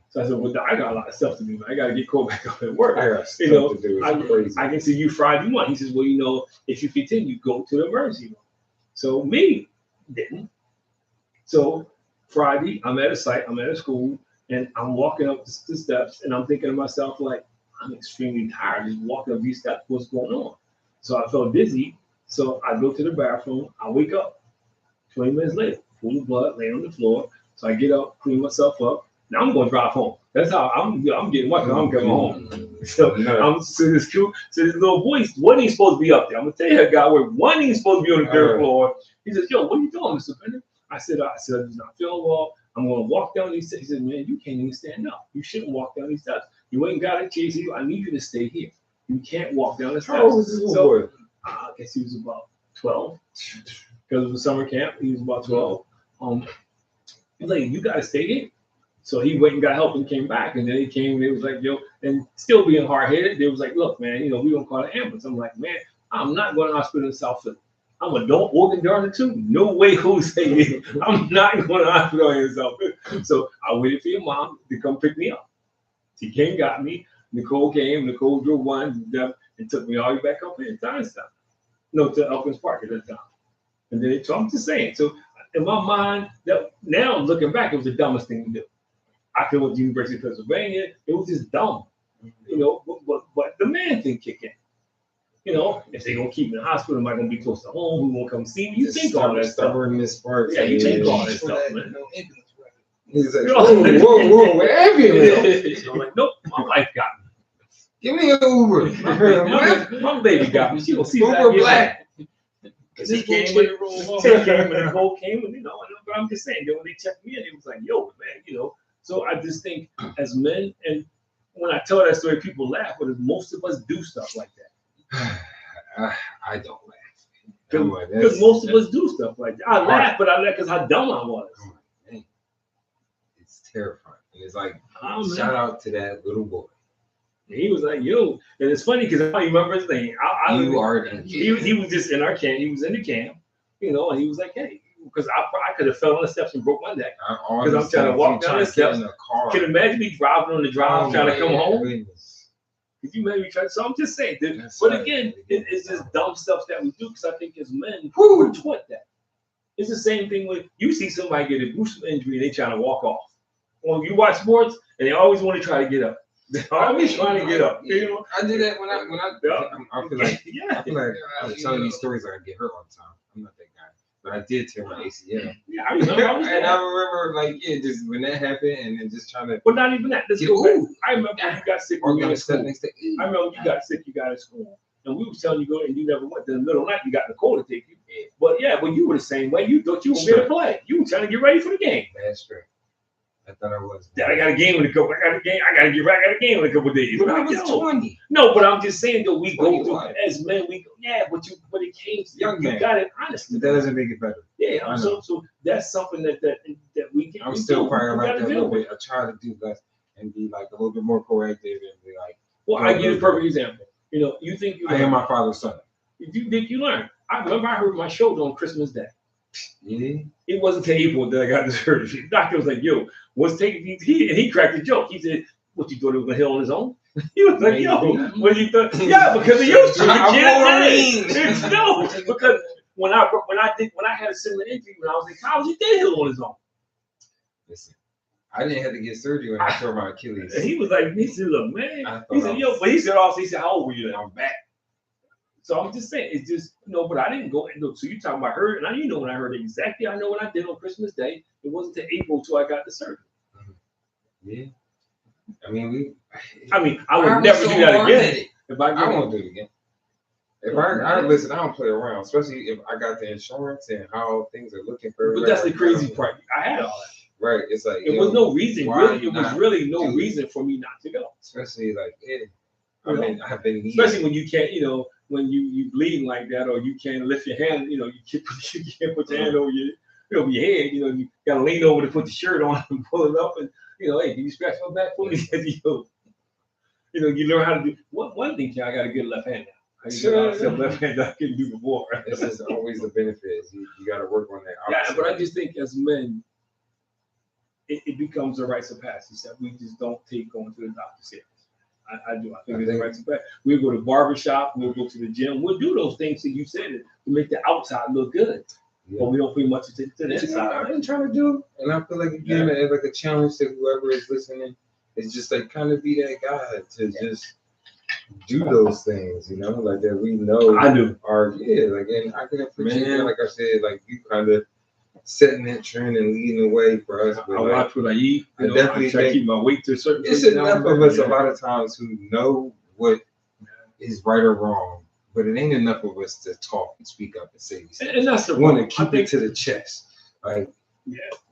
So I said, well, I got a lot of stuff to do. I got to get called back up at work. I got stuff to do. I can see you Friday morning. He says, well, if you continue, go to the emergency room. So me didn't. So Friday, I'm at a site, I'm at a school, and I'm walking up the steps, and I'm thinking to myself, like, I'm extremely tired just walking up these steps. What's going on? So I felt dizzy. So I go to the bathroom. I wake up. 20 minutes later, full of blood, laying on the floor. So I get up, clean myself up. Now I'm going to drive home. That's how I'm getting what I'm coming home. So this little boy wasn't even supposed to be up there. I'm gonna tell you, that guy wasn't even supposed to be on the third floor. He says, "Yo, what are you doing, Mr. Bennett?" I said, I'm just not feeling well. I'm gonna walk down these steps. He said, "Man, you can't even stand up. You shouldn't walk down these steps. You ain't got a chase. I need you to stay here. You can't walk down the steps." How old was this little boy? I guess he was about 12 because it was summer camp. He was about 12. He's like, "You gotta stay here." So he went and got help and came back. And then he came and it was like, yo, and still being hard-headed, they was like, look, man, you know, we gonna call an ambulance. I'm like, man, I'm not going to hospital in South Philly. I'm a adult organ donor too. No way, Jose. I'm not going to hospital in South Philly. So I waited for your mom to come pick me up. She came, got me. Nicole came. Nicole drove one and took me all the way back up here in Johnstown. No, to Elkins Park at that time. And then so I'm just saying. So in my mind, that now looking back, it was the dumbest thing to do. I could went to the University of Pennsylvania. It was just dumb, you know. But the man thing kick in. You know, if they gonna keep me in the hospital, am I gonna be close to home? Who won't come see me? You think all that stuff. Yeah, you think all that stuff, man. He's like, whoa, what ambulance? So I'm like, nope, my wife got me. Give me an Uber. My baby got me. She gonna see Uber black. Because he came and Nicole came and, you know, but I'm just saying, when they checked me in, it was like, yo, man, you know. So I just think as men, and when I tell that story, people laugh, but most of us do stuff like that. I don't laugh. Because most of us do stuff like that. I laugh, but I laugh because how dumb I was. Man. It's terrifying. And it's like, shout out to that little boy. And he was like, yo. And it's funny because I remember his name. He was just in our camp. He was in the camp, you know, and he was like, hey, because I could have fell on the steps and broke my neck. Because I'm trying to walk down the steps. Can you imagine me driving on the drive trying to come home? Could you maybe try? So I'm just saying, but again, it's just dumb stuff that we do because I think as men, we're taught that. It's the same thing when you see somebody get a gruesome injury and they trying to walk off. When you watch sports and they always want to try to get up. They're always trying to get up. You know? I do that when I feel like I feel like I'm telling these stories like I get hurt all the time. I'm not that guy. But I did tear my ACL. Yeah, I remember. I remember, like, just when that happened, and then just trying to. But not even that. Let's go back. I remember you got sick. When you got at school. I remember you got sick. You got at school, and we was telling you go, and you never went. In the middle of the night, you got Nicole to take you. But yeah, when you were the same way, you thought you were going to play. You were trying to get ready for the game. That's true. I thought I was. I got a game in a couple. I got a game. I got a game in a couple days. But I was 20. No, but I'm just saying that we go through as men. We go, yeah, but it came. Young man. You got it honestly. That doesn't make it better. Yeah, so that's something that we can. I'm still probably like that a little bit. I try to do less and be like a little bit more proactive and be like. Well, I give you a perfect example. You know, you think you. I am my father's son. You think you learn? I remember I hurt my shoulder on Christmas Day. Yeah. It wasn't until April that I got the surgery. The doctor was like, "Yo, what's taking you?" And he cracked a joke. He said, "What, you thought it was gonna heal on his own?" He was like, "Yo, what do you thought?" Yeah, because of you. No, because when I had a similar injury when I was in college, he did heal on his own. Listen, I didn't have to get surgery when I tore my Achilles. And he was like, he said, "Look, man," he said, "Yo," but he said, "Also, he said, how old were you?" And I'm back. So I'm just saying, it's just, you know, but I didn't go and look. So you talking about her, and you know when I heard it exactly. I know what I did on Christmas Day. It wasn't until April till I got the surgery. Yeah. I mean, I would never do that again. If I won't do it again. If I listen, I don't play around, especially if I got the insurance and how things are looking for. But that's the crazy part. I had all that. Right. It's like it was no reason. Really, it was really no reason for me not to go. Especially like I've been especially when you can't, you know, when you bleeding like that, or you can't lift your hand, you know, you can't put your hand over your head, you know, you gotta lean over to put the shirt on and pull it up, and you know, hey, can you scratch my back for me? You know, you learn how to do one thing. I got a good left hand now. I can left hand I couldn't do before. This is always the benefit. You got to work on that. Yeah, but I just think as men, it becomes a rites of passage that we just don't take going to the doctor serious. I do. I think it's a rites of passage. We'll go to barbershop. We'll go to the gym. We'll do those things that you said to make the outside look good. Yeah. But we don't pay much attention to the inside. I've been trying to do, and I feel like again, it's like a challenge to whoever is listening. It's just like kind of be that guy to just do those things, you know, like that we know. I do. Like, and I can appreciate that. Like I said, like you kind of setting that trend and leading the way for us. But I watch what I eat. I definitely try to keep my weight to a certain. It's enough of us a lot of times who know what is right or wrong, but it ain't enough of us to talk and speak up and say these things. And that's the want to keep it to the chest. Like,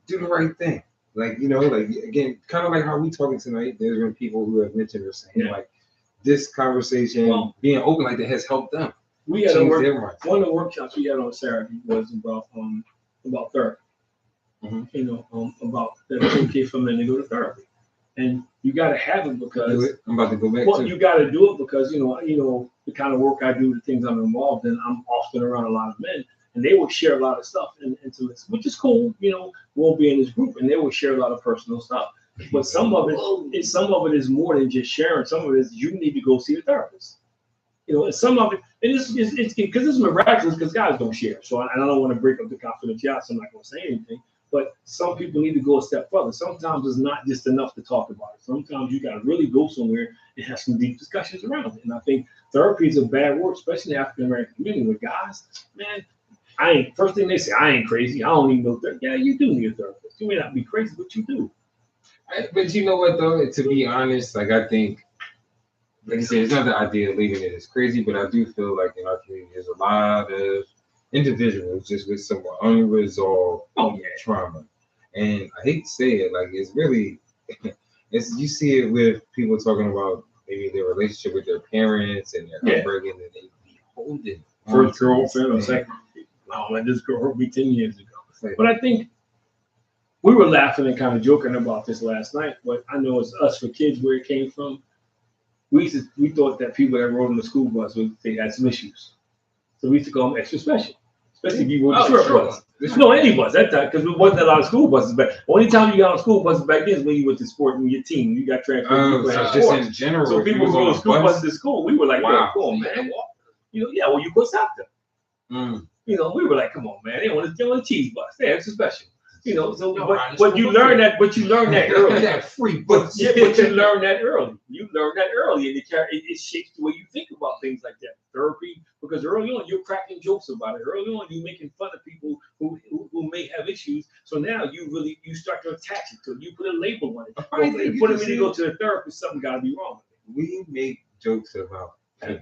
do the right thing. Like, you know, like again, kind of like how we talking tonight. There's been people who have mentioned or saying like this conversation, being open like that has helped them. We had one of the workshops we had on Saturday was about therapy. about that it's okay for men to go to therapy. And you got to have it because I'm about to go back. Well, you got to do it because the kind of work I do, the things I'm involved in, I'm often around a lot of men, and they will share a lot of stuff and intimacy, which is cool. We'll be in this group, and they will share a lot of personal stuff. But some of it is more than just sharing. Some of it is you need to go see a therapist. And some of it, and it's because it's miraculous because guys don't share. So I don't want to break up the confidentiality. So I'm not going to say anything. But some people need to go a step further. Sometimes it's not just enough to talk about it. Sometimes you got to really go somewhere and have some deep discussions around it. And I think therapy is a bad word, especially in the African American community. With guys, man, first thing they say, I ain't crazy. I don't need no therapist. Yeah, you do need a therapist. You may not be crazy, but you do. But you know what though? To be honest, like I think, like I said, it's not the idea of leaving it as crazy, but I do feel like in our community there's a lot of individuals just with some unresolved trauma. And I hate to say it, like it's really, you see it with people talking about maybe their relationship with their parents and their upbringing, and they be holding first girlfriend or second. No, like this girl hurt me 10 years ago. But I think we were laughing and kind of joking about this last night, but I know it's us for kids where it came from. We thought that people that rode on the school bus they had some issues. So we used to call them extra special, especially if you rode the short bus. No, any bus that time, because there wasn't a lot of school buses back. Only time you got on school buses back then is when you went to sport and your team. You got transferred. Just in general. So people were on school buses to school. We were like, wow, come on, man. Well, you go south there. We were like, come on, man. They want a cheese bus. They're extra special. But you learn that early. That free bus. Yeah, but you learn that early. And it shapes the way you think about things like that. Therapy, because early on you're cracking jokes about it. Early on you're making fun of people who may have issues. So now you start to attach it to it. You put a label on it. You put them in to go to the therapist, something got to be wrong with it. We make jokes about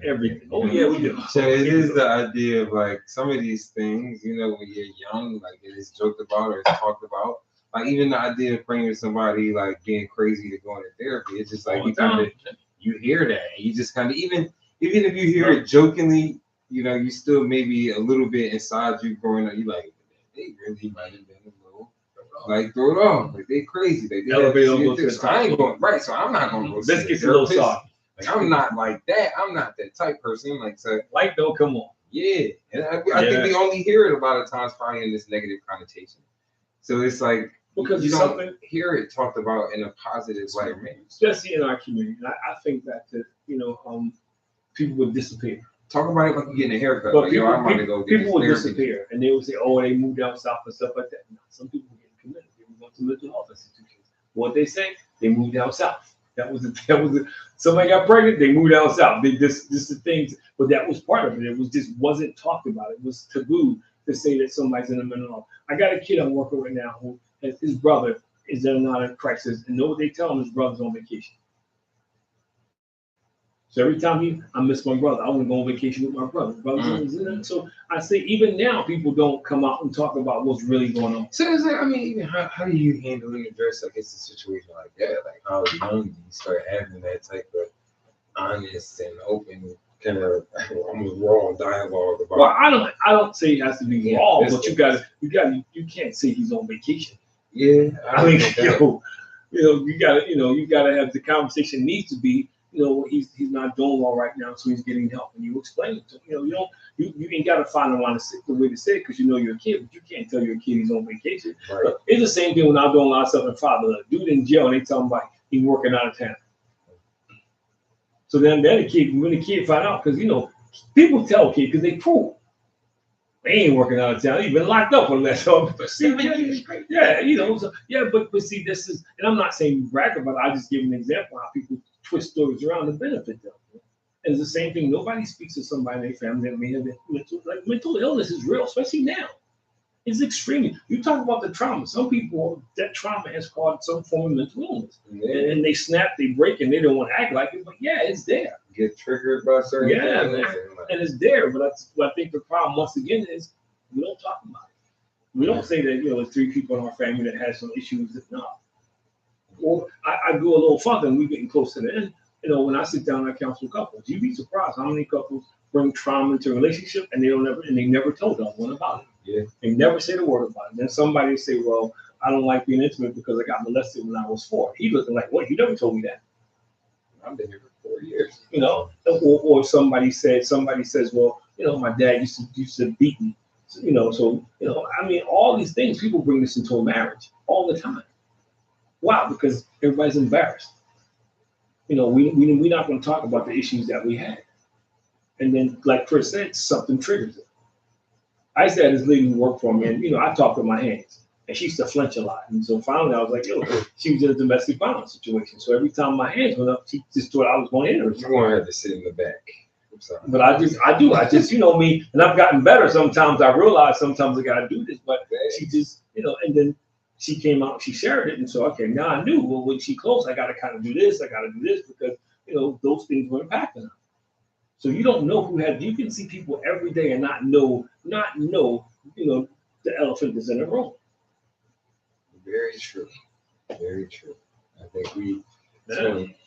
everything. Oh yeah, we do. So it is the idea of like some of these things, when you're young, like it is joked about or it's talked about. Like even the idea of framing somebody like being crazy to go into therapy, it's just like you hear that and you just kind of even if you hear it jokingly, you still maybe a little bit inside you growing up, you like they really might have been a little like throw it off, like they crazy, they so I ain't going right, so I'm not gonna go. Let's get a little soft. Like I'm not like that. I'm not that type person. Like so, though, come on. Yeah, and I think we only hear it a lot of times, probably in this negative connotation. So it's like because you don't hear it talked about in a positive way, especially in our community. And I think that people would disappear. Talk about it like you're getting a haircut. But people would disappear, and they would say, "Oh, they moved down south and stuff like that." No, some people were getting committed. They were going to mental health institutions. What they say? They moved down south. That was somebody got pregnant, they moved down south. This the things, but that was part of it. It was just wasn't talked about. It was taboo to say that somebody's in a mental health. I got a kid I'm working with now who his brother is in a crisis, and know what they tell him? His brother's on vacation. So every time I miss my brother, I want to go on vacation with my brother. So I say even now people don't come out and talk about what's really going on. So it's like, even how do you handle and address a situation like that? Like how young do you start having that type of honest and open kind of almost raw dialogue about? Well, I don't say it has to be raw, but you can't say he's on vacation. Yeah, you gotta have the conversation needs to be. He's not doing well right now, so he's getting help. And you explain it to him. You ain't got to find the way to say it because you're a kid, but you can't tell your kid he's on vacation. Right. It's the same thing when I'm doing a lot of stuff in fatherhood. Dude in jail, and they tell him about he's working out of town. So then when the kid find out, because people tell kids because they prove they ain't working out of town. He's been locked up on that. So, but see, but see, this is, and I'm not saying brag about it. I just give an example how people twist stories around to benefit them. And it's the same thing. Nobody speaks to somebody in their family that may have mental illness is real, especially now. It's extreme. You talk about the trauma. Some people, that trauma has caused some form of mental illness. Yeah. And they snap, they break, and they don't want to act like it. But yeah, it's there. Get triggered by certain things. And it's there. But I think the problem, once again, is we don't talk about it. We don't say that, there's 3 people in our family that has some issues. Not. Well, I go a little further, and we're getting close to the end. When I sit down and I counsel couples, you'd be surprised how many couples bring trauma into a relationship and they never told anyone about it. Yeah. They never said a word about it. Then somebody say, well, I don't like being intimate because I got molested when I was 4. He looking like, what? You never told me that. I've been here for 4 years. You know, or somebody says, well, you know, my dad used to beat me. So, you know, I mean, all these things, people bring this into a marriage all the time. Wow, because everybody's embarrassed. You know, we're not going to talk about the issues that we had. And then, like Chris said, something triggers it. I used to have this lady who worked for me, and, you know, I talked with my hands. And she used to flinch a lot. And so finally I was like, yo, she was in a domestic violence situation. So every time my hands went up, she just thought I was going to hit her. You want her to sit in the back. I'm sorry. But I just, you know me, and I've gotten better. Sometimes I realize sometimes I got to do this, but she just, you know, and then she came out, she shared it. And so, okay, now I knew, well, when she closed, I got to kind of do this. I got to do this because, you know, those things were impacting her. So you don't know you can see people every day and not know, you know, the elephant that's in the room. Very true. Very true. I think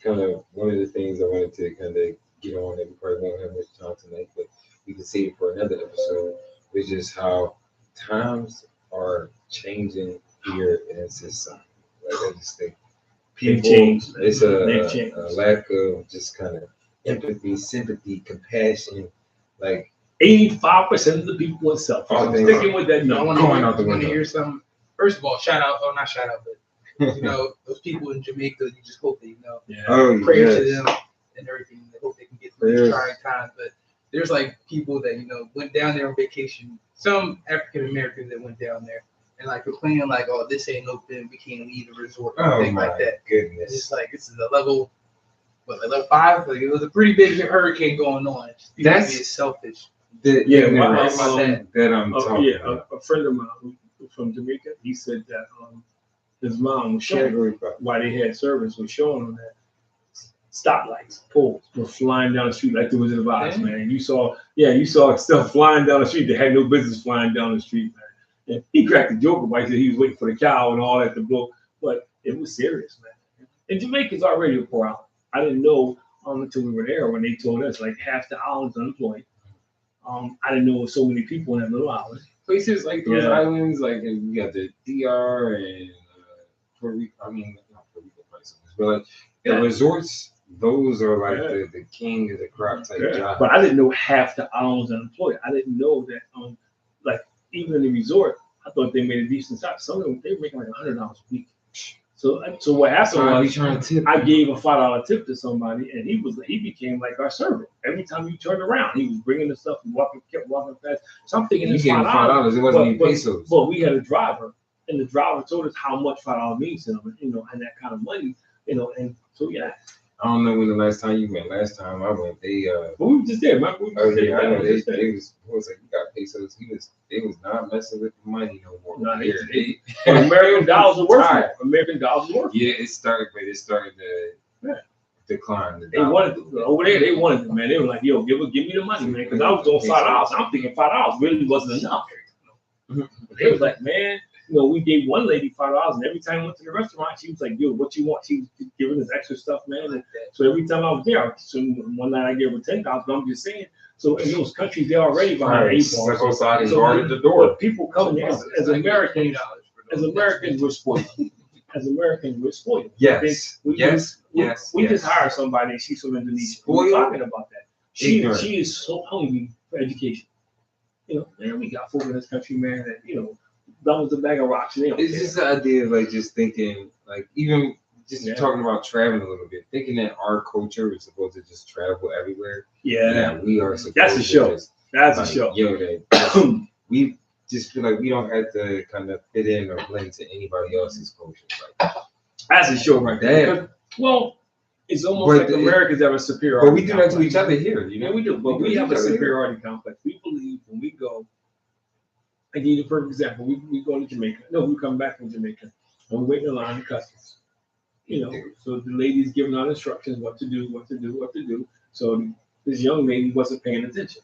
kind of one of the things I wanted to kind of get on that we probably won't have much time tonight, but we can save it for another episode, which is how times are changing here in society. Like I just think it's a lack of just kind of empathy, sympathy, compassion, like 85% of the people are selfish. I'm sticking with that number. I want to hear something. First of all, not shout out, but you know, those people in Jamaica, you just hope that, you know, pray to them and everything. They hope they can get through these trying times. But there's like people that, you know, went down there on vacation. Some African Americans that went down there and like complaining like, oh, this ain't open, we can't leave the resort, things like that. Goodness. It's like this is a level 5. Like it was a pretty big hurricane going on. People being selfish. A friend of mine from Jamaica, he said that his mom was showing why they had service, was showing them that stoplights, poles were flying down the street like the Wizard of Oz, man. You saw stuff flying down the street that had no business flying down the street, man. And he cracked a joke about it. He was waiting for the cow and all that to blow, but it was serious, man. And Jamaica's already a poor island. I didn't know until we were there when they told us like half the island's unemployed. I didn't know there were so many people in that little island. Places like those islands, like you got the DR and Puerto Rico. I mean, not Puerto Rico places, but like the resorts. Those are like the king of the crop type job. But I didn't know half the islands unemployed. I didn't know that like even in the resort, I thought they made a decent job. Some of them they were making like $100 a week. So what happened was I gave a $5 tip to somebody, and he became like our servant. Every time you turned around, he was bringing the stuff and kept walking fast. So I'm thinking it's $5. It wasn't even pesos. But we had a driver, and the driver told us how much $5 means to them, you know, and that kind of money, you know, and so yeah. I don't know when the last time you went. Last time I went, they but we were just there, man. I know they was like, you got pesos. They was not messing with the money no more. No, American dollars are worth it. Yeah, it started to decline. They wanted over there. They wanted it, man. They were like, yo, give me the money, man, because I was on $5. I'm thinking $5 really wasn't enough. They was like, man. You know, we gave one lady $5, and every time we went to the restaurant, she was like, "Yo, what you want?" She was giving us extra stuff, man. And so every time I was there, so one night I gave her $10. But I'm just saying, so in those countries, they're already behind the 8 ball. So the door. People come here as Americans. As Americans, we're spoiled. As Americans, we're spoiled. Yes. We just hired somebody, and she's from Indonesia. We're talking about that. She is so hungry for education. You know, man, we got folk in this country, man, that you know. That was a bag of rocks. It's just the idea of like just thinking, like even just talking about traveling a little bit, thinking that our culture is supposed to just travel everywhere. Yeah, we are supposed That's a show. That's like, a show. Yo, that we just feel like we don't have to kind of fit in or blend to anybody else's culture. Like that's a show right there. Well, it's almost like Americans have a superiority. But we do that to each other here. You know, we do. But we have a superiority complex. We believe when we go. I give you a perfect example. We go to Jamaica. No, we come back from Jamaica. And we're waiting in line in customs. You know, so the lady's giving out instructions what to do. So this young lady wasn't paying attention.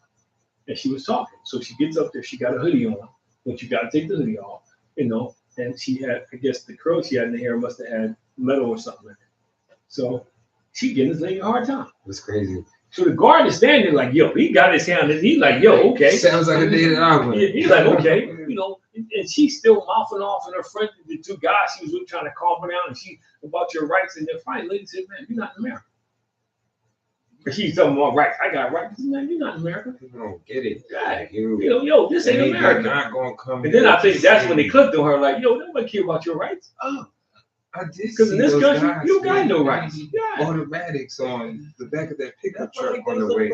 And she was talking. So she gets up there, she got a hoodie on, but you gotta take the hoodie off, you know, and she had, I guess the curl she had in the hair must have had metal or something in it. So she giving this lady a hard time. It's crazy. So the guard is standing like, yo, he got his hand, and he's like, yo, okay. Sounds like a day that I went. He's like, okay, and she's still mouthing off, and her friend, the two guys, she was really trying to calm her down, and she about your rights, and they're fine. Lady said, man, you're not in America. But she's talking about rights. I got rights. Man, you're not in America. People don't get it. Yeah. Yo, this ain't America. Not gonna come. And then I think that's when they clicked on her, like, yo, nobody care about your rights. Oh. I did because in this country, you got no rights. Yeah. Automatics on the back of that pickup truck on the way.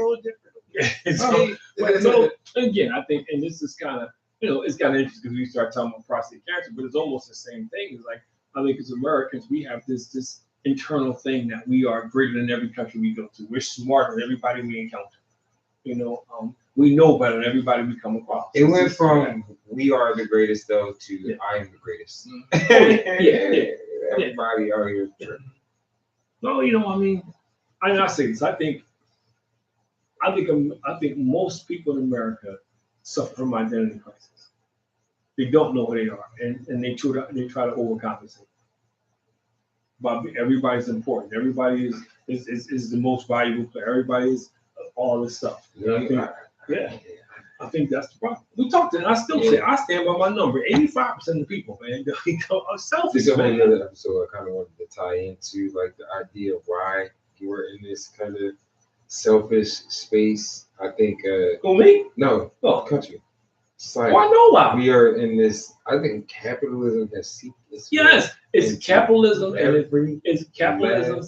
So again, I think, and this is kind of, it's kind of interesting because we start talking about prostate cancer, but it's almost the same thing. It's like, I think as Americans, we have this internal thing that we are greater than every country we go to. We're smarter than everybody we encounter. We know better than everybody we come across. It went from we are the greatest though to I am the greatest. Everybody out here. No, I say this. I think most people in America suffer from identity crisis. They don't know who they are, and they try to overcompensate. But everybody's important. Everybody is the most valuable player. Everybody is all this stuff. I think that's the problem. We talked, and I still say I stand by my number. 85% of the people, man, are selfish. This is a whole other episode. I kind of wanted to tie into like the idea of why you were in this kind of selfish space. I think. Who, me? No, country. Like, I know why. We are in this. I think capitalism has seeped this. Yes, it's capitalism, and it's capitalism.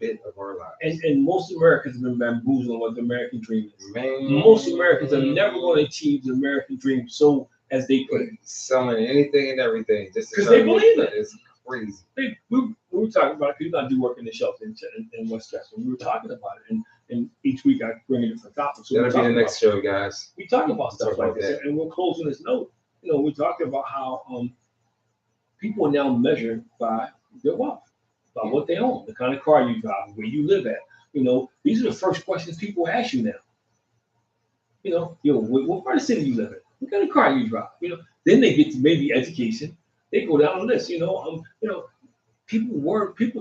Bit of our lives. And most Americans have been bamboozled on what the American dream is. Man. Most Americans are never going to achieve the American dream so as they put it. Selling anything and everything just because they believe it. It's crazy. We were talking about it because I do work in the shelter in West Chester. We were talking about it, and each week I bring a different topic. So that'll be the next show, guys. We talk about stuff like this, and we're closing this note. We're talking about how people are now measured by their wealth. About what they own, the kind of car you drive, where you live at. These are the first questions people ask you now. What part of the city you live in? What kind of car you drive? Then they get to maybe education. They go down the list. People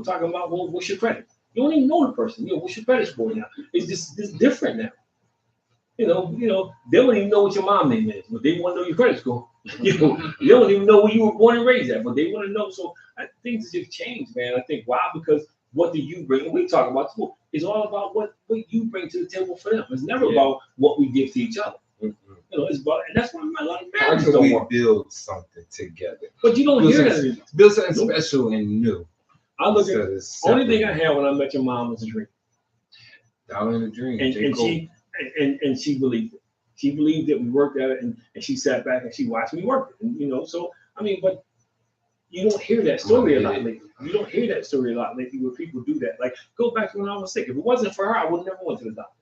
talking about, well, what's your credit? You don't even know the person. What's your credit score now? It's just different now. They don't even know what your mom name is, but they want to know your credit score. They don't even know where you were born and raised at, but they want to know. So things have changed, man. I think why? Because what do you bring? And we talk about it's all about what you bring to the table for them. It's never about what we give to each other. It's about, and that's why a lot of marriages don't work. Build something together, but you don't hear that. Build something special and new. I look at the only thing I had when I met your mom was a dream. Dollar in a dream, and she believed it. She believed that we worked at it, and she sat back and she watched me work it. And so but you don't hear that story a lot lately. You don't hear that story a lot lately where people do that. Like, go back to when I was sick. If it wasn't for her, I would never went to the doctor.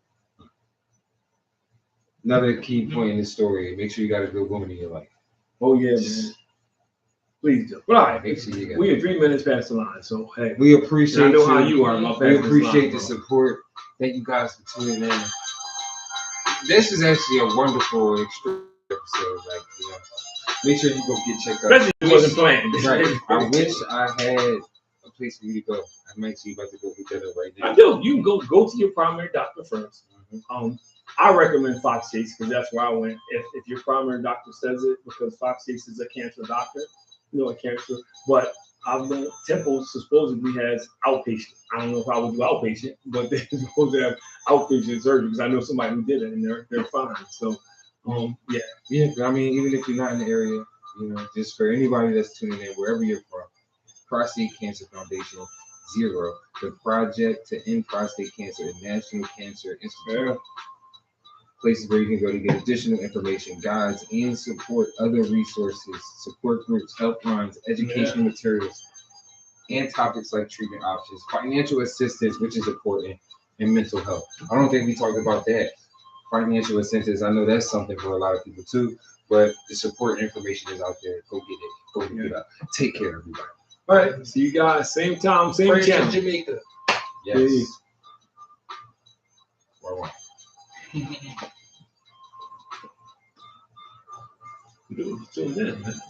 Another key point in this story: make sure you got a good woman in your life. Oh yeah, man. Please do. But all right, make sure you got. We are 3 minutes past the line, so hey, we appreciate. I know how you are. We appreciate the support. Thank you guys for tuning in. This is actually a wonderful episode. Make sure you go get checked out. Especially if it wasn't planned. Right. I wish I had a place for you to go. I might see you about to go get that right now. I do. You can go to your primary doctor first. Mm-hmm. I recommend Fox Chase because that's where I went. If your primary doctor says it, because Fox Chase is a cancer doctor, a cancer. But Temple supposedly has outpatient. I don't know if I would do outpatient, but they're supposed to have outpatient surgery because I know somebody who did it and they're fine. So, yeah. I mean, even if you're not in the area, just for anybody that's tuning in, wherever you're from, Prostate Cancer Foundation 0, the project to end prostate cancer at National Cancer Institute. Yeah. Places where you can go to get additional information, guides, and support, other resources, support groups, helplines, educational materials, and topics like treatment options, financial assistance, which is important, and mental health. I don't think we talked about that. Financial assistance, I know that's something for a lot of people too, but the support information is out there. Go get it. Go pick it up. Take care, everybody. All right. See you guys. Same time, same channel. Jamaica. Yes. Peace. Dude, still there, man.